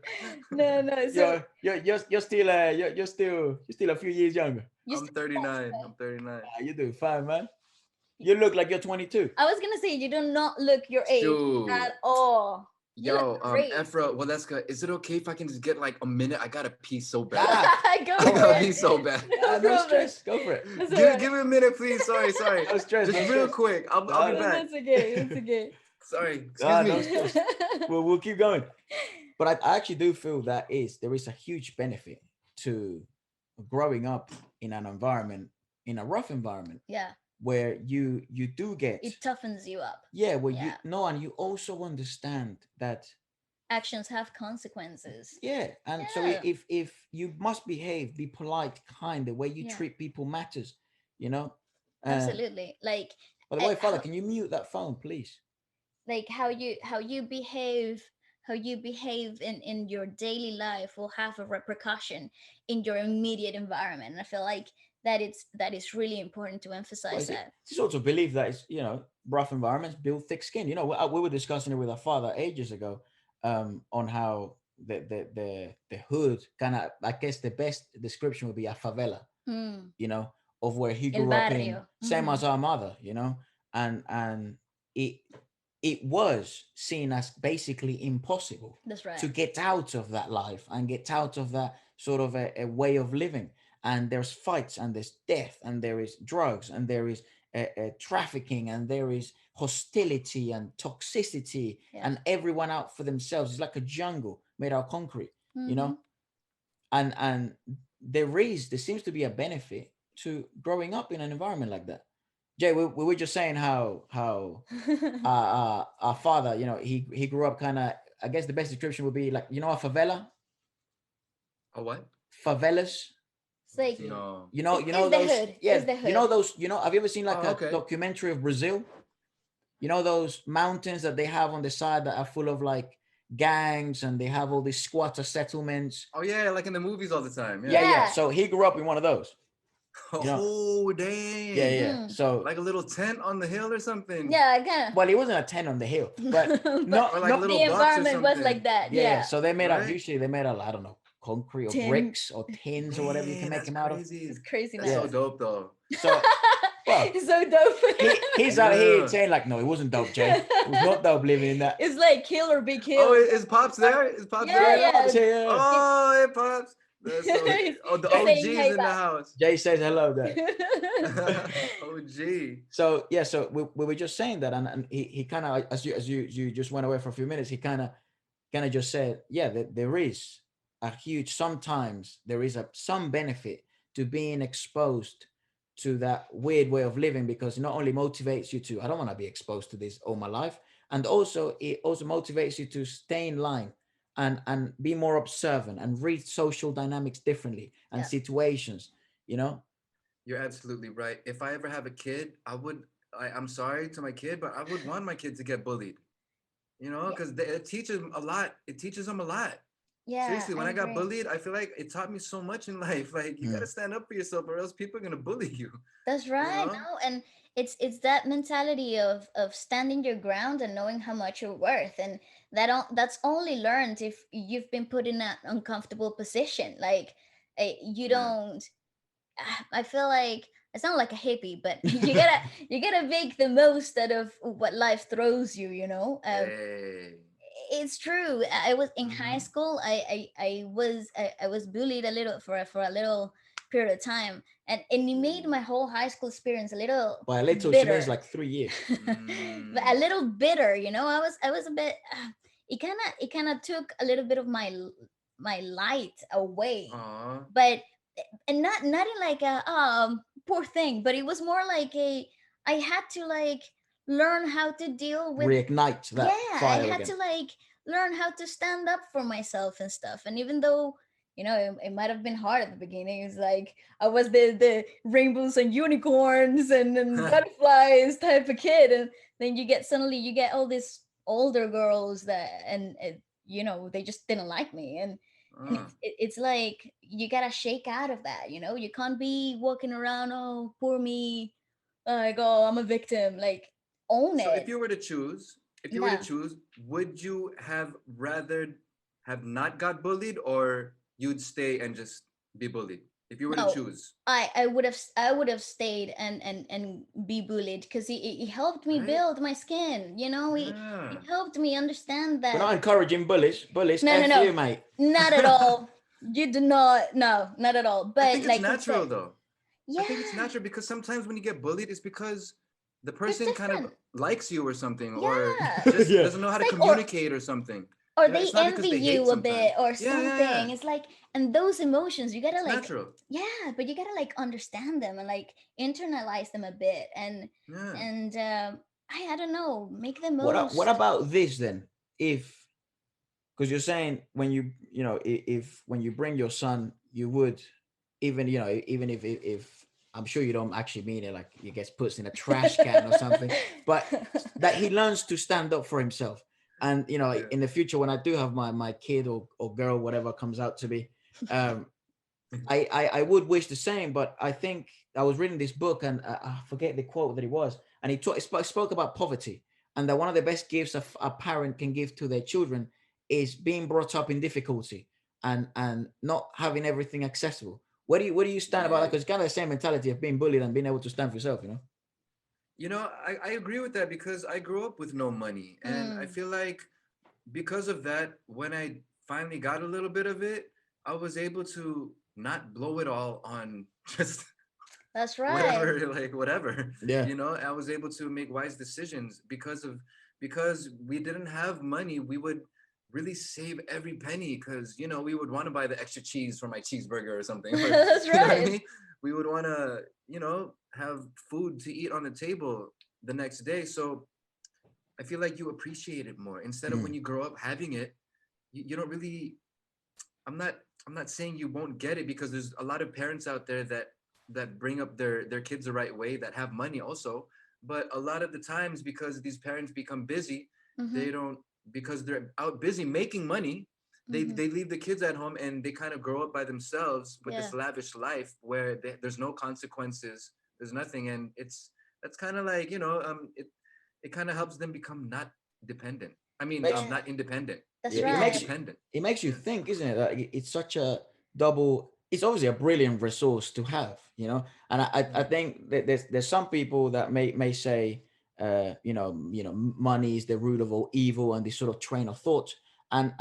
No. So you're still a few years younger. I'm 39. I'm 39. You do fine, man. You look like you're 22. I was gonna say, you do not look your age at all. Yo, Ephra, well, that's good. Is it okay if I can just get like a minute? I gotta pee so bad. I gotta pee so bad. No stress. Go for it. Give me a minute, please. Sorry. No stress. Just real quick. I'll be back. That's okay. Sorry. Excuse me. We'll keep going. But I actually do feel there is a huge benefit to growing up in an environment in a rough environment Yeah. where you do get, It toughens you up. yeah, where you Yeah. know, and you also understand that, Actions have consequences. yeah, and so Yeah. if you must behave, be polite, kind, the way you Yeah. treat people matters, you know. uh Absolutely. by the way, father, How can you mute that phone, please? how you behave, how you behave in your daily life will have a repercussion in your immediate environment. And I feel like that is really important to Well, emphasize that. it's also believe that it's, rough environments build thick skin. We were discussing it with our father ages ago, on how the hood kind of, I guess the best description would be a favela, Mm. you know, of where he El grew up in, barrio. same Hmm. as our mother, and it it was seen as basically impossible That's to right. get out of that life and get out of that sort of a way of living. And there's fights, and there's death, and there is drugs, and there is trafficking, and there is hostility and toxicity, Yeah. and everyone out for themselves. It's like a jungle made out of concrete, you Hmm. know. And there seems to be a benefit to growing up in an environment like that. Jay, we were just saying how our father, he grew up kind of, I guess the best description would be like, a favela, A what? favelas. It's like No. it's the Those, hood. yeah, It's the hood. those, have you ever seen like Oh, a okay. documentary of Brazil? Those mountains that they have on the side that are full of like gangs, and they have all these squatter settlements. Oh yeah, like in the movies all the time. Yeah, Yeah. yeah. Yeah. So he grew up in one of those. You know, Oh yeah, dang! yeah. Mm. So, Like a little tent on the hill or something, Yeah, kind well, it wasn't a tent on the hill, but of. But or like no, little the box or environment was like something, that. yeah, yeah. Yeah. So they made out. right? Usually they made out, I don't know, concrete or Tin. bricks or tins or whatever you can Man, make that's them out of. It's crazy. crazy That's so Yeah. nice. dope, though. So, well, It's so dope. he's out here Yeah. saying like, no, it wasn't dope, Jay. It was not dope living in that. It's like kill or be Oh, killed. is Pops there? Is Pops Yeah, Yeah, there? Pops yeah. here. It- Oh, hey Pops. That's so. Oh, the He's saying OG's hey in the house. Jay says hello there. back. OG. So yeah, so we were just saying that, and he kind of, as you just went away for a few minutes, he kind of just said, yeah, that there is a huge, sometimes there is some benefit to being exposed to that weird way of living, because it not only motivates you to, I don't want to be exposed to this all my life, and also it also motivates you to stay in line and be more observant and read social dynamics differently and Yeah. situations, you know. You're absolutely right. If I ever have a kid, I would. I'm sorry to my kid, but I would want my kid to get bullied. Yeah, Because it teaches them a lot. It teaches them a lot. yeah, Seriously, I when I got agree. bullied, I feel like it taught me so much in life. Like you Mm. gotta stand up for yourself, or else people are gonna bully you. That's You right. know? No, and it's that mentality of standing your ground and knowing how much you're worth, and that's only learned if you've been put in an uncomfortable position. Like you Yeah. don't. I feel like I sound like a hippie, but you gotta make the most out of what life throws you. Hey. It's true. I was in high Mm-hmm. school. I was bullied a little for a little period of time, and it made my whole high school experience a little By a little, she means bitter. like 3 years. But a Mm. little bitter. I was a bit. It kind of took a little bit of my light away, Aw. but and not in like a poor thing, but it was more like a I had to like learn how to deal with. Reignite Yeah, that I fire had again. to like learn how to stand up for myself and stuff. And even though it might have been hard at the beginning, it's like I was the rainbows and unicorns and butterflies type of kid, and then you get all these older girls that and they just didn't like me, and Ah. it's like you gotta shake out of that. You can't be walking around, oh poor me, like, oh, I'm a victim. Like, own So it. if you were to Yeah. choose, would you have rather have not got bullied, or you'd stay and just be bullied? If you were to No, choose, I would have stayed and be bullied, because it helped me right? build my skin. It Yeah. helped me understand We're that. not encouraging bullies. Bullies, No, no, F you, no, mate. not at all. You do not. No, not at all. I But think it's like you natural said, though. I think it's yeah, natural because sometimes when you get bullied, it's because the you're person kind of different. likes you or something, or Yeah, just Yeah. doesn't know how it's to like, or communicate or something. or You know, they it's not because envy they hate you a bit sometimes. or Yeah, yeah, yeah. something. It's like, and those emotions you gotta It's like, natural. yeah, but you gotta like understand them and like internalize them a bit, Yeah. and I don't know, make the What most. about this then? If, because you're saying when you know, if when you bring your son, you would, even, you know, even if I'm sure you don't actually mean it like he gets put in a trash can or something, but that he learns to stand up for himself. And you know, Yeah. in the future when I do have my kid or girl, whatever comes out to be, um I would wish the same. But I think I was reading this book, and I forget the quote that it was, and spoke about poverty, and that one of the best gifts a parent can give to their children is being brought up in difficulty, and not having everything accessible. Where do you stand about that? Yeah. Because it's kind of the same mentality of being bullied and being able to stand for yourself, you know. You know, I agree with that because I grew up with no money. And I Mm, feel like because of that, when I finally got a little bit of it, I was able to not blow it all on just that's right. whatever, like whatever. Yeah. You know, I was able to make wise decisions because we didn't have money. We would really save every penny because you know we would want to buy the extra cheese for my cheeseburger or something, or That's you know what I right. mean. We would want to, you know, have food to eat on the table the next day. So I feel like you appreciate it more instead of when Mm. you grow up having it. You don't really. I'm not. I'm not saying you won't get it because there's a lot of parents out there that bring up their kids the right way that have money also. But a lot of the times because these parents become busy, Mm-hmm, they don't because they're out busy making money. mm-hmm. They leave the kids at home and they kind of grow up by themselves with Yeah. this lavish life where there's no consequences, there's nothing, and it's that's kind of like it kind of helps them become not dependent. I mean, Makes Yeah. not independent. That's Yeah, They it become makes right. dependent. it makes you Yeah. think, isn't it? Like it's such a double. It's obviously a brilliant resource to have, you know. And I Yeah. think that there's some people that may say, money is the root of all evil, and this sort of train of thought. And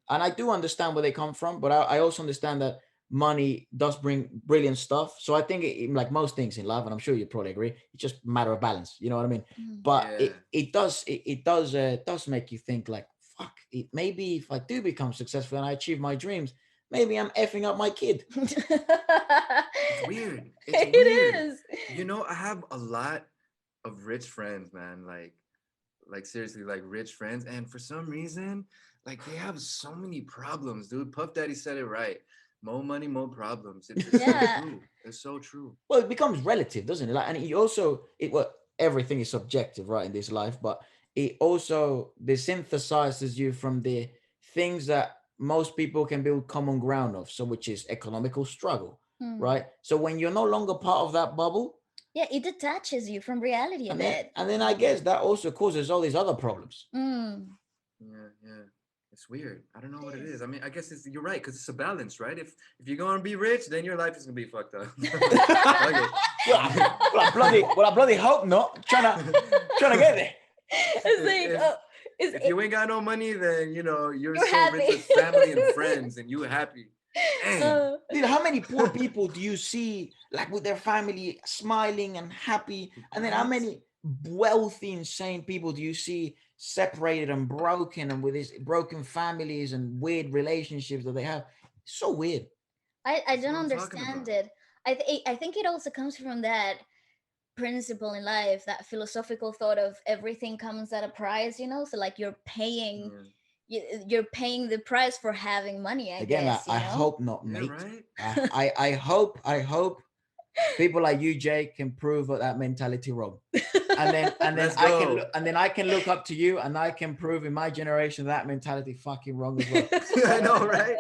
I do understand where they come from, but I also understand that money does bring brilliant stuff. So I think like most things in life, and I'm sure you probably agree, it's just a matter of balance. You know what I mean? Mm. But Yeah. it does make you think like, fuck it, maybe if I do become successful and I achieve my dreams, maybe I'm effing up my kid. It's weird. It's It weird. is. You know, I have a lot of rich friends, man. Like seriously, like rich friends. And for some reason, like they have so many problems, dude. Puff Daddy said it right. More money, more problems. It's so Yeah. true. It's so true. Well, it becomes relative, doesn't it? Like, and it also it well, everything is subjective, right, in this life, but it also desynthesizes you from the things that most people can build common ground of. So, which is economical struggle, Mm. right? So when you're no longer part of that bubble, Yeah, it detaches you from reality a and then bit. and then I guess that also causes all these other problems. Mm. Yeah, yeah. It's weird. I don't know what It it is. is. I mean, I guess you're right because it's a balance, right? If you're gonna be rich, then your life is gonna be fucked up. Fuck it. I bloody hope not. Trying to get there. It's like, if oh, is if it, you ain't got no money, then you know you're you're so rich happy. with family and friends, and you happy. Dang. uh, Dude, how many poor people do you see like with their family smiling and happy? And then how Right? many wealthy, insane people do you see separated and broken and with these broken families and weird relationships that they have? So weird. I That's don't what I'm talking understand about. it. I think it also comes from that principle in life, that philosophical thought of everything comes at a price, you know? So like Yeah. you're paying the price for having money, I Again, I, guess, you I know? hope not, Yeah, mate. right? I hope people like you, Jay, can prove that mentality wrong. And then Let's I can look go. and then I can look up to you and I can prove in my generation that mentality fucking wrong as well. I know, right?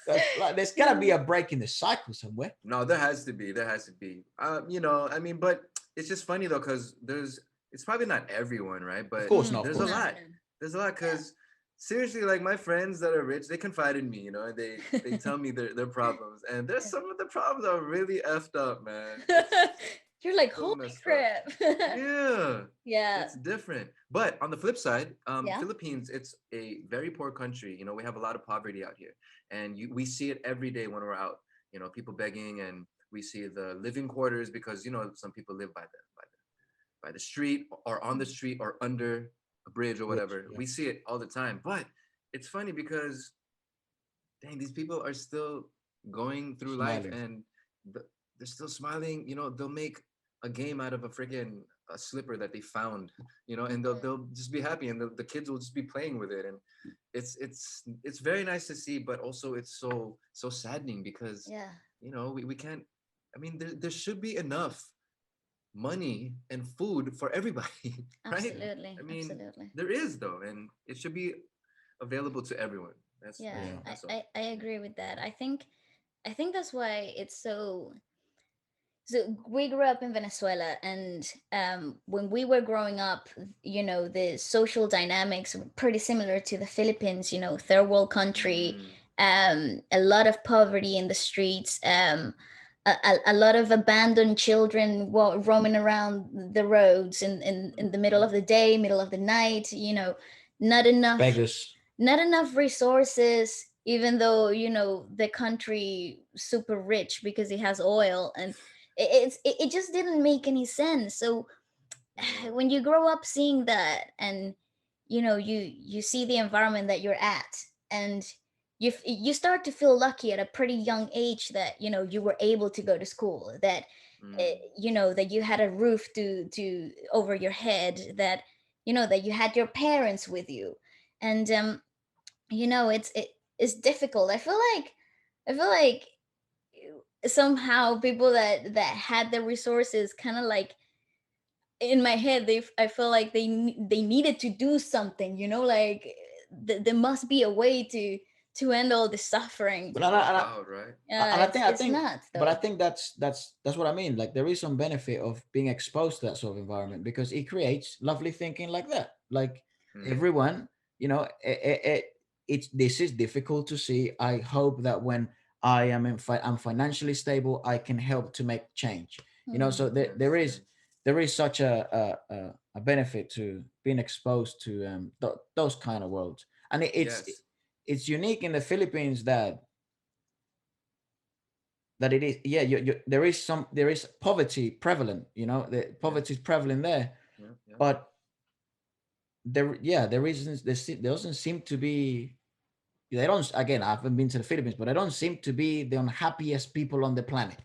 That's like there's gotta be a break in the cycle somewhere. No, there has to be. There has to be. You know, I mean, but it's just funny though, because it's probably not everyone, right? Of But course not, Mm, of there's a course no, not. lot. no. There's a lot Yeah. because seriously, like my friends that are rich, they confide in me, you know, and they tell me their problems, and there's Yeah. some of the problems are really effed up, man. It's You're like, so holy messed up. crap. Yeah, Yeah. it's different. But on the flip side, Yeah. Philippines, it's a very poor country. You know, we have a lot of poverty out here, and we see it every day when we're out. You know, people begging, and we see the living quarters because you know some people live by the street or on the Mm. street or under a bridge or Rich, whatever. yeah. We see it all the time. But it's funny because dang, these people are still going through life Smiling. and th- they're still smiling. They'll make a game out of a freaking a slipper that they found. And they'll just be happy, and the kids will just be playing with it, and it's very nice to see, but also it's so saddening because Yeah, we can't. I mean, there should be enough money and food for everybody, right? absolutely, I mean, absolutely. there is though, and it should be available to everyone. That's Yeah, that's Yeah. I, that's all. I I agree with that. I think that's why it's so we grew up in Venezuela, and when we were growing up, the social dynamics were pretty similar to the Philippines. Third world country, Mm, a lot of poverty in the streets, a lot of abandoned children roaming around the roads in the middle mhm. of the day, middle of the night. Not enough Beggars. not enough resources, even though the country super rich because it has oil, and it just didn't make any sense. So Yeah. when you grow up seeing that, and you see the environment that you're at, and you start to feel lucky at a pretty young age that you were able to go to school, that Mm, that you had a roof to over your head, that that you had your parents with you. And it's difficult. I feel like somehow people that had the resources kind of like, in my head, I feel like they needed to do something, like there must be a way to end all the suffering. But to help out, right? and I It's think I it's think not but I though. think that's what I mean. Like there is some benefit of being exposed to that sort of environment because it creates lovely thinking like that. Like Mm, everyone, it's this is difficult to see. I hope that when I'm financially stable, I can help to make change. So Hmm. there yes, is yes. there is such a benefit to being exposed to those kind of worlds, and Yes. it's unique in the Philippines that it is, yeah, there is poverty prevalent, the Yeah. poverty is prevalent there, Yeah. Yeah. but there isn't there doesn't seem to be, they don't, again, I haven't been to the Philippines, but they don't seem to be the unhappiest people on the planet.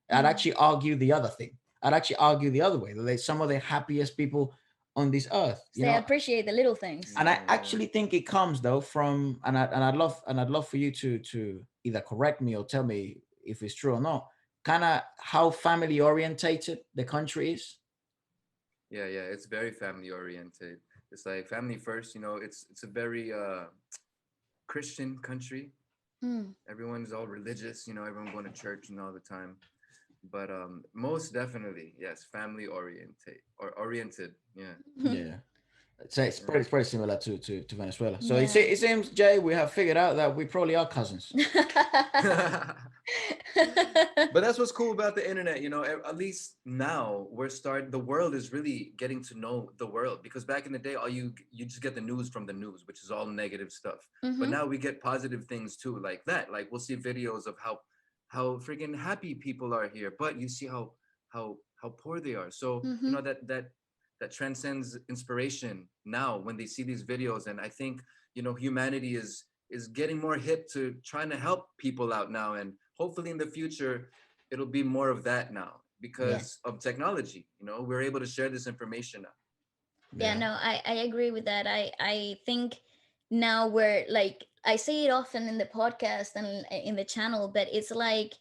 I'd Hmm. actually argue the other thing. I'd actually argue the other way, that they're some of the happiest people on this earth, So they appreciate the little things. and I Yeah. Yeah. actually think it comes though from, and I'd love for you to either correct me or tell me if it's true or not, kind of how family orientated the country is. Yeah. Yeah. It's very family oriented. It's like family first. It's a very Christian country. Hmm. Everyone's all religious. Everyone going to church and all the time. But most definitely, yes, family oriented. Yeah. Yeah. So it's pretty similar to Venezuela. So Yeah. it seems, Jay, we have figured out that we probably are cousins. Yeah. But that's what's cool about the internet, at least now the world is really getting to know the world, because back in the day, all you just get the news from the news, which is all negative stuff. But Hmm. now we get positive things too, like that. Like we'll see videos of how freaking happy people are here, but you see how poor they are. So, Hmm. that transcends inspiration now when they see these videos. And I think, humanity is getting more hip to trying to help people out now, and hopefully in the future it'll be more of that now Yeah. because of technology. We're able to share this information now. Yeah, Yeah. no, I agree with that. I think now we're like, I say it often in the podcast and in the channel, but it's like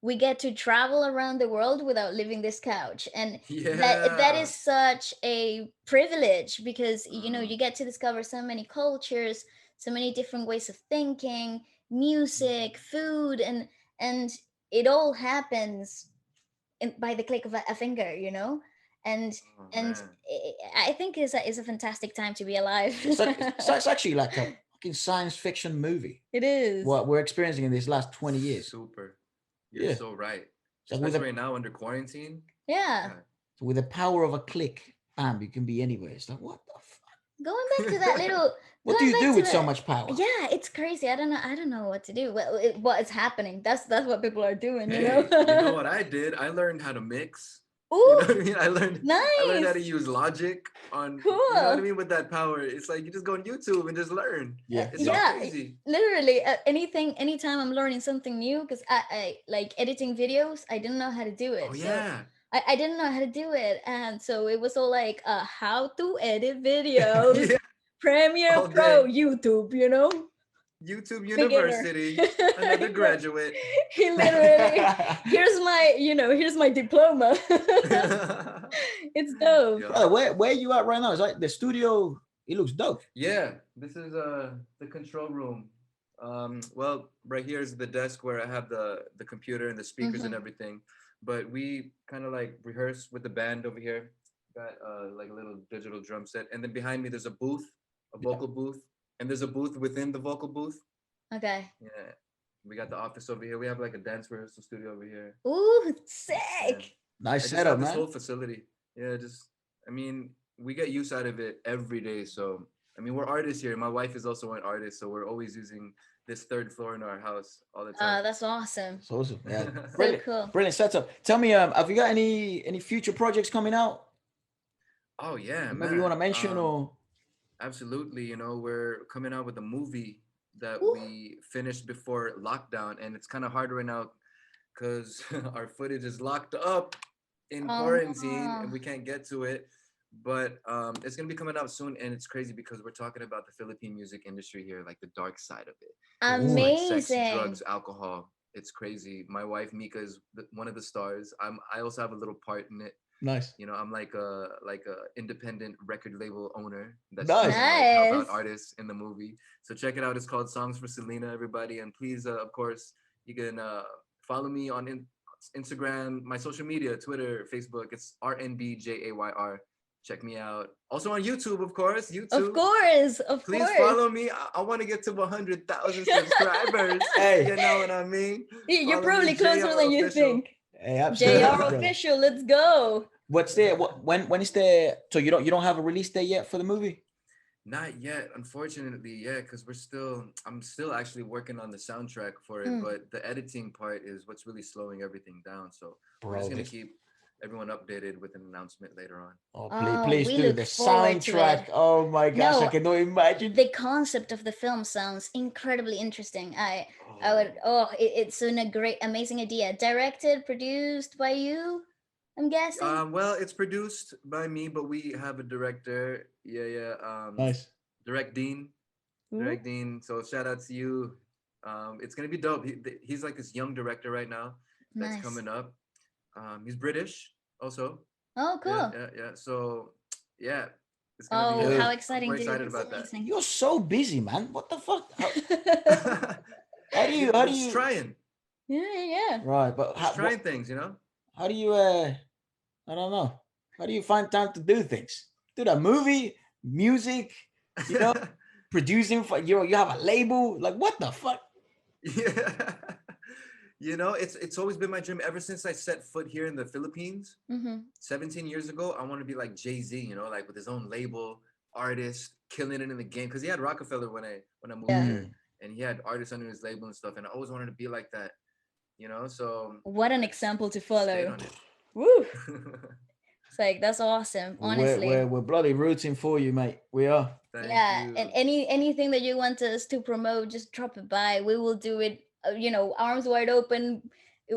we get to travel around the world without leaving this couch. And that Yeah. is such a privilege, because Mm, you get to discover so many cultures, so many different ways of thinking, music, food, and it all happens by the click of a finger, and oh and man. I think is a fantastic time to be alive. It's actually like a fucking science fiction movie. It is. What we're experiencing in these last 20 years. Super. You're Yeah. so right. It's like Especially right now under quarantine. Yeah. God. with the power of a click, bam, you can be anywhere. It's like, what the fuck? Going back to that little, What do going you back do to with so that. much power? Yeah, it's crazy. I don't know what to do. What is happening? That's what people are doing. Hey, you know what I did? I learned how to mix. You know Ooh, what I mean? I learned how to nice. use Logic on, you know what I Cool. mean, with that power. It's like you just go on YouTube and just learn. Yeah, It's so yeah. Yeah, crazy. literally anytime I'm learning something new, because I like editing videos, I didn't know how to do Oh it. So yeah. I didn't know how to do it. And so it was all like how to edit videos, Yeah, Premiere all Pro, day. YouTube, you know? YouTube Beginner. University, another Yeah. graduate. He literally, here's my diploma. It's dope. Yeah. Brother, where you at right now? It's like the studio. It looks dope. Yeah, this is the control room. Well, right here is the desk where I have the computer and the speakers and Hmm. everything. But we kind of like rehearse with the band over here. Got like a little digital drum set, and then behind me there's a booth, a Yeah, vocal booth, and there's a booth within the vocal booth. Okay. Yeah, we got the office over here. We have like a dance rehearsal studio over here. Ooh, Yeah, sick. I nice just setup, have this man. whole facility. Yeah, just I mean, we get use out of it every day. So I mean, we're artists here. My wife is also an artist, so we're always using this third floor in our house all the time. That's awesome. It's awesome. Yeah, So brilliant, cool. brilliant setup. Tell me, have you got any future projects coming out? Oh yeah, Maybe you want man. to mention or? Absolutely. You know, we're coming out with a movie that Ooh. we finished before lockdown, and it's kind of hard right now because our footage is locked up in Oh quarantine no. and we can't get to it. But it's gonna be coming out soon, and it's crazy because we're talking about the Philippine music industry here, like the dark side of it. It's Ooh, like sex, Amazing. drugs, alcohol. It's crazy. My wife Mika is one of the stars. I also have a little part in it. nice, You know, I'm like a independent record label owner that's trying nice. to like help out Nice. artists in the movie. So check it out. It's called Songs for Selena, everybody, and please, of course, you can follow me on Instagram, my social media, Twitter, Facebook. It's RNBJAYR. Check me out. Also on YouTube, of course. Of YouTube. course, of Please course. follow me. I want to get to 100,000 subscribers. Hey, You know what I mean? You're Follow me, probably closer JR than you Official. think. hey, JR absolutely, brother. official, let's go. What's there? When is there? So you don't have a release date yet for the movie, Not yet, unfortunately. Yeah, because I'm still actually working on the soundtrack for it, Mm. but the editing part is what's really slowing everything down. So we're just bro? gonna This. keep everyone updated with an announcement later on. Oh, please, Oh, please we do look the forward to it. soundtrack. Oh my gosh, I No, cannot imagine. the concept of the film sounds incredibly interesting. I would, Oh, it's a great, amazing idea. Directed, produced by you, I'm guessing. well, it's produced by me, but we have a director. Yeah, yeah. Nice. Direct Dean, Ooh, Direct Dean. So shout out to you. It's gonna be dope. He's like this young director right now that's nice. coming up. He's British also. Oh, Yeah, cool. yeah, yeah. So yeah, it's gonna be. Oh, how Dude, I'm exciting, quite dude. excited That's about that. amazing. you're so busy, man. What the fuck? How do you? How We're do just you? trying, Yeah, yeah. Right, but just trying things, you know. how do you? I don't know. How do you find time to do things? Do that movie, music, you know, producing for you have a label. Like what the fuck? Yeah. You know, it's always been my dream ever since I set foot here in the Philippines Mm-hmm. 17 years ago. I want to be like Jay-Z, you know, like with his own label, artist, killing it in the game. Because he had Rockefeller when I moved Yeah. here, Mm. and he had artists under his label and stuff. And I always wanted to be like that, you know. So What an I just example to stayed follow. on it. Woo. It's like, that's awesome, We're, we're honestly. we're bloody rooting for you, mate. We are. Thank Yeah, and you. anything that you want us to promote, just drop it by. We will do it, arms wide open,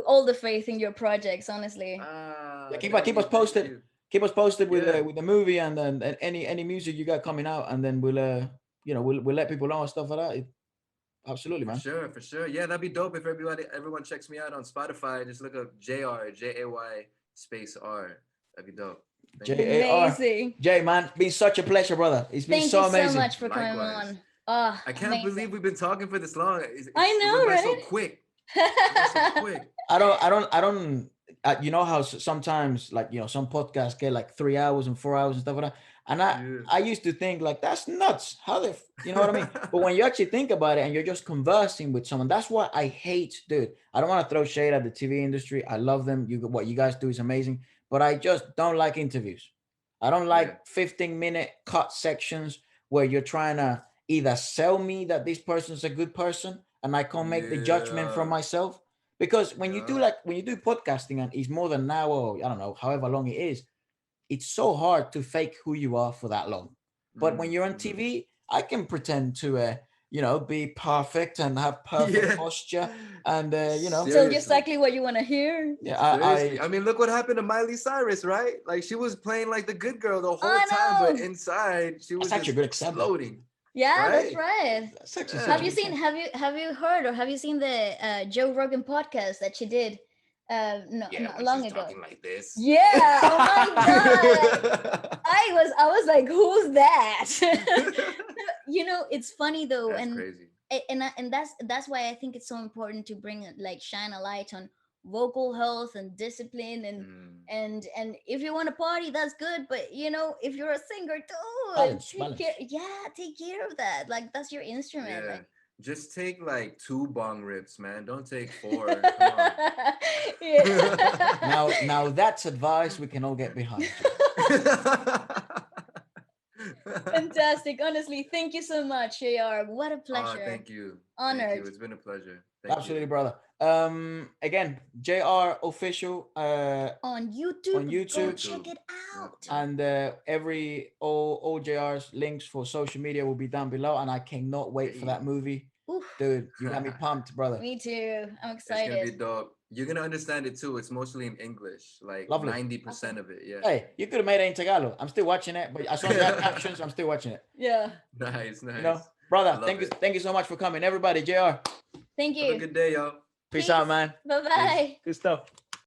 all the faith in your projects, honestly. Yeah, keep Thank us you, thank posted. you. Keep us posted Yeah, with the movie and then and any music you got coming out, and then we'll we'll let people know and stuff like that. Absolutely, for man. sure, for sure. Yeah, that'd be dope if everyone checks me out on Spotify. Just look up JR space R. That'd be dope. Thank you. JAR. Amazing. Jay, man, been such a pleasure, brother. It's been Thank you so so amazing. much for coming Likewise. on. Oh, I can't amazing. believe we've been talking for this long. I It went by know, so right? quick. It went by so quick. I don't. You know how sometimes like some podcasts get like 3 hours and 4 hours and stuff like that, and Yeah. I used to think like that's nuts. How you know what I mean? But when you actually think about it and you're just conversing with someone, that's what I hate, dude. I don't want to throw shade at the TV industry. I love them. What you guys do is amazing, but I just don't like interviews. I don't Yeah. like 15-minute cut sections where you're trying to either sell me that this person's a good person and I can't make the judgment from Yeah. myself Because when you do Yeah. podcasting and it's more than an hour, or I don't know, however long it is, it's so hard to fake who you are for that long. But when you're on Mm-hmm. TV, I can pretend to be perfect and have perfect Yeah. posture, and So just Seriously. exactly what you want to hear. yeah, Seriously. I mean, look what happened to Miley Cyrus, right? Like she was playing like the good girl the whole I time, but know. inside she that's was actually a just good example. exploding, Yeah, that's right? right. That's actually such Have a Yeah. you good seen? example. Have you heard or have you seen the Joe Rogan podcast that she did? No, Yeah, not when long she's ago. talking like this. Yeah. Oh my god. I was like, who's that? It's funny though, That's and crazy. and that's why I think it's so important to bring like shine a light on vocal health and discipline Mm. and if you want to party, that's good, but if you're a singer too, Balance, take care. balance. Yeah, take care of that. Like that's your instrument. Yeah. Like Just take like 2 bong rips, man. Don't take 4. Come on. yeah. Now that's advice we can all get behind. Fantastic. Honestly, thank you so much, JR. What a Oh, pleasure. thank you. Thank you. Honored. It's been a pleasure. Thank you. Absolutely, brother. Again, JR official On on YouTube, On go YouTube, check YouTube. it Yeah, out. yeah. and all JR's links for social media will be down below. And I cannot wait for Hey. that movie, Oof, dude. You got me pumped, brother. me too. I'm It's gonna be excited. dope. You're gonna understand it too. It's mostly in English, like Lovely. 90% Awesome. of it. Yeah. Hey, you could have made it in Tagalog. I'm still watching it, but as long as you have captions, I'm still watching it. Yeah. Nice, You know, nice. I brother. love it. Thank you so much for coming, everybody. JR, Thank Have a you. good day, y'all. peace Peace. out, man. Bye Peace. bye. Good stuff.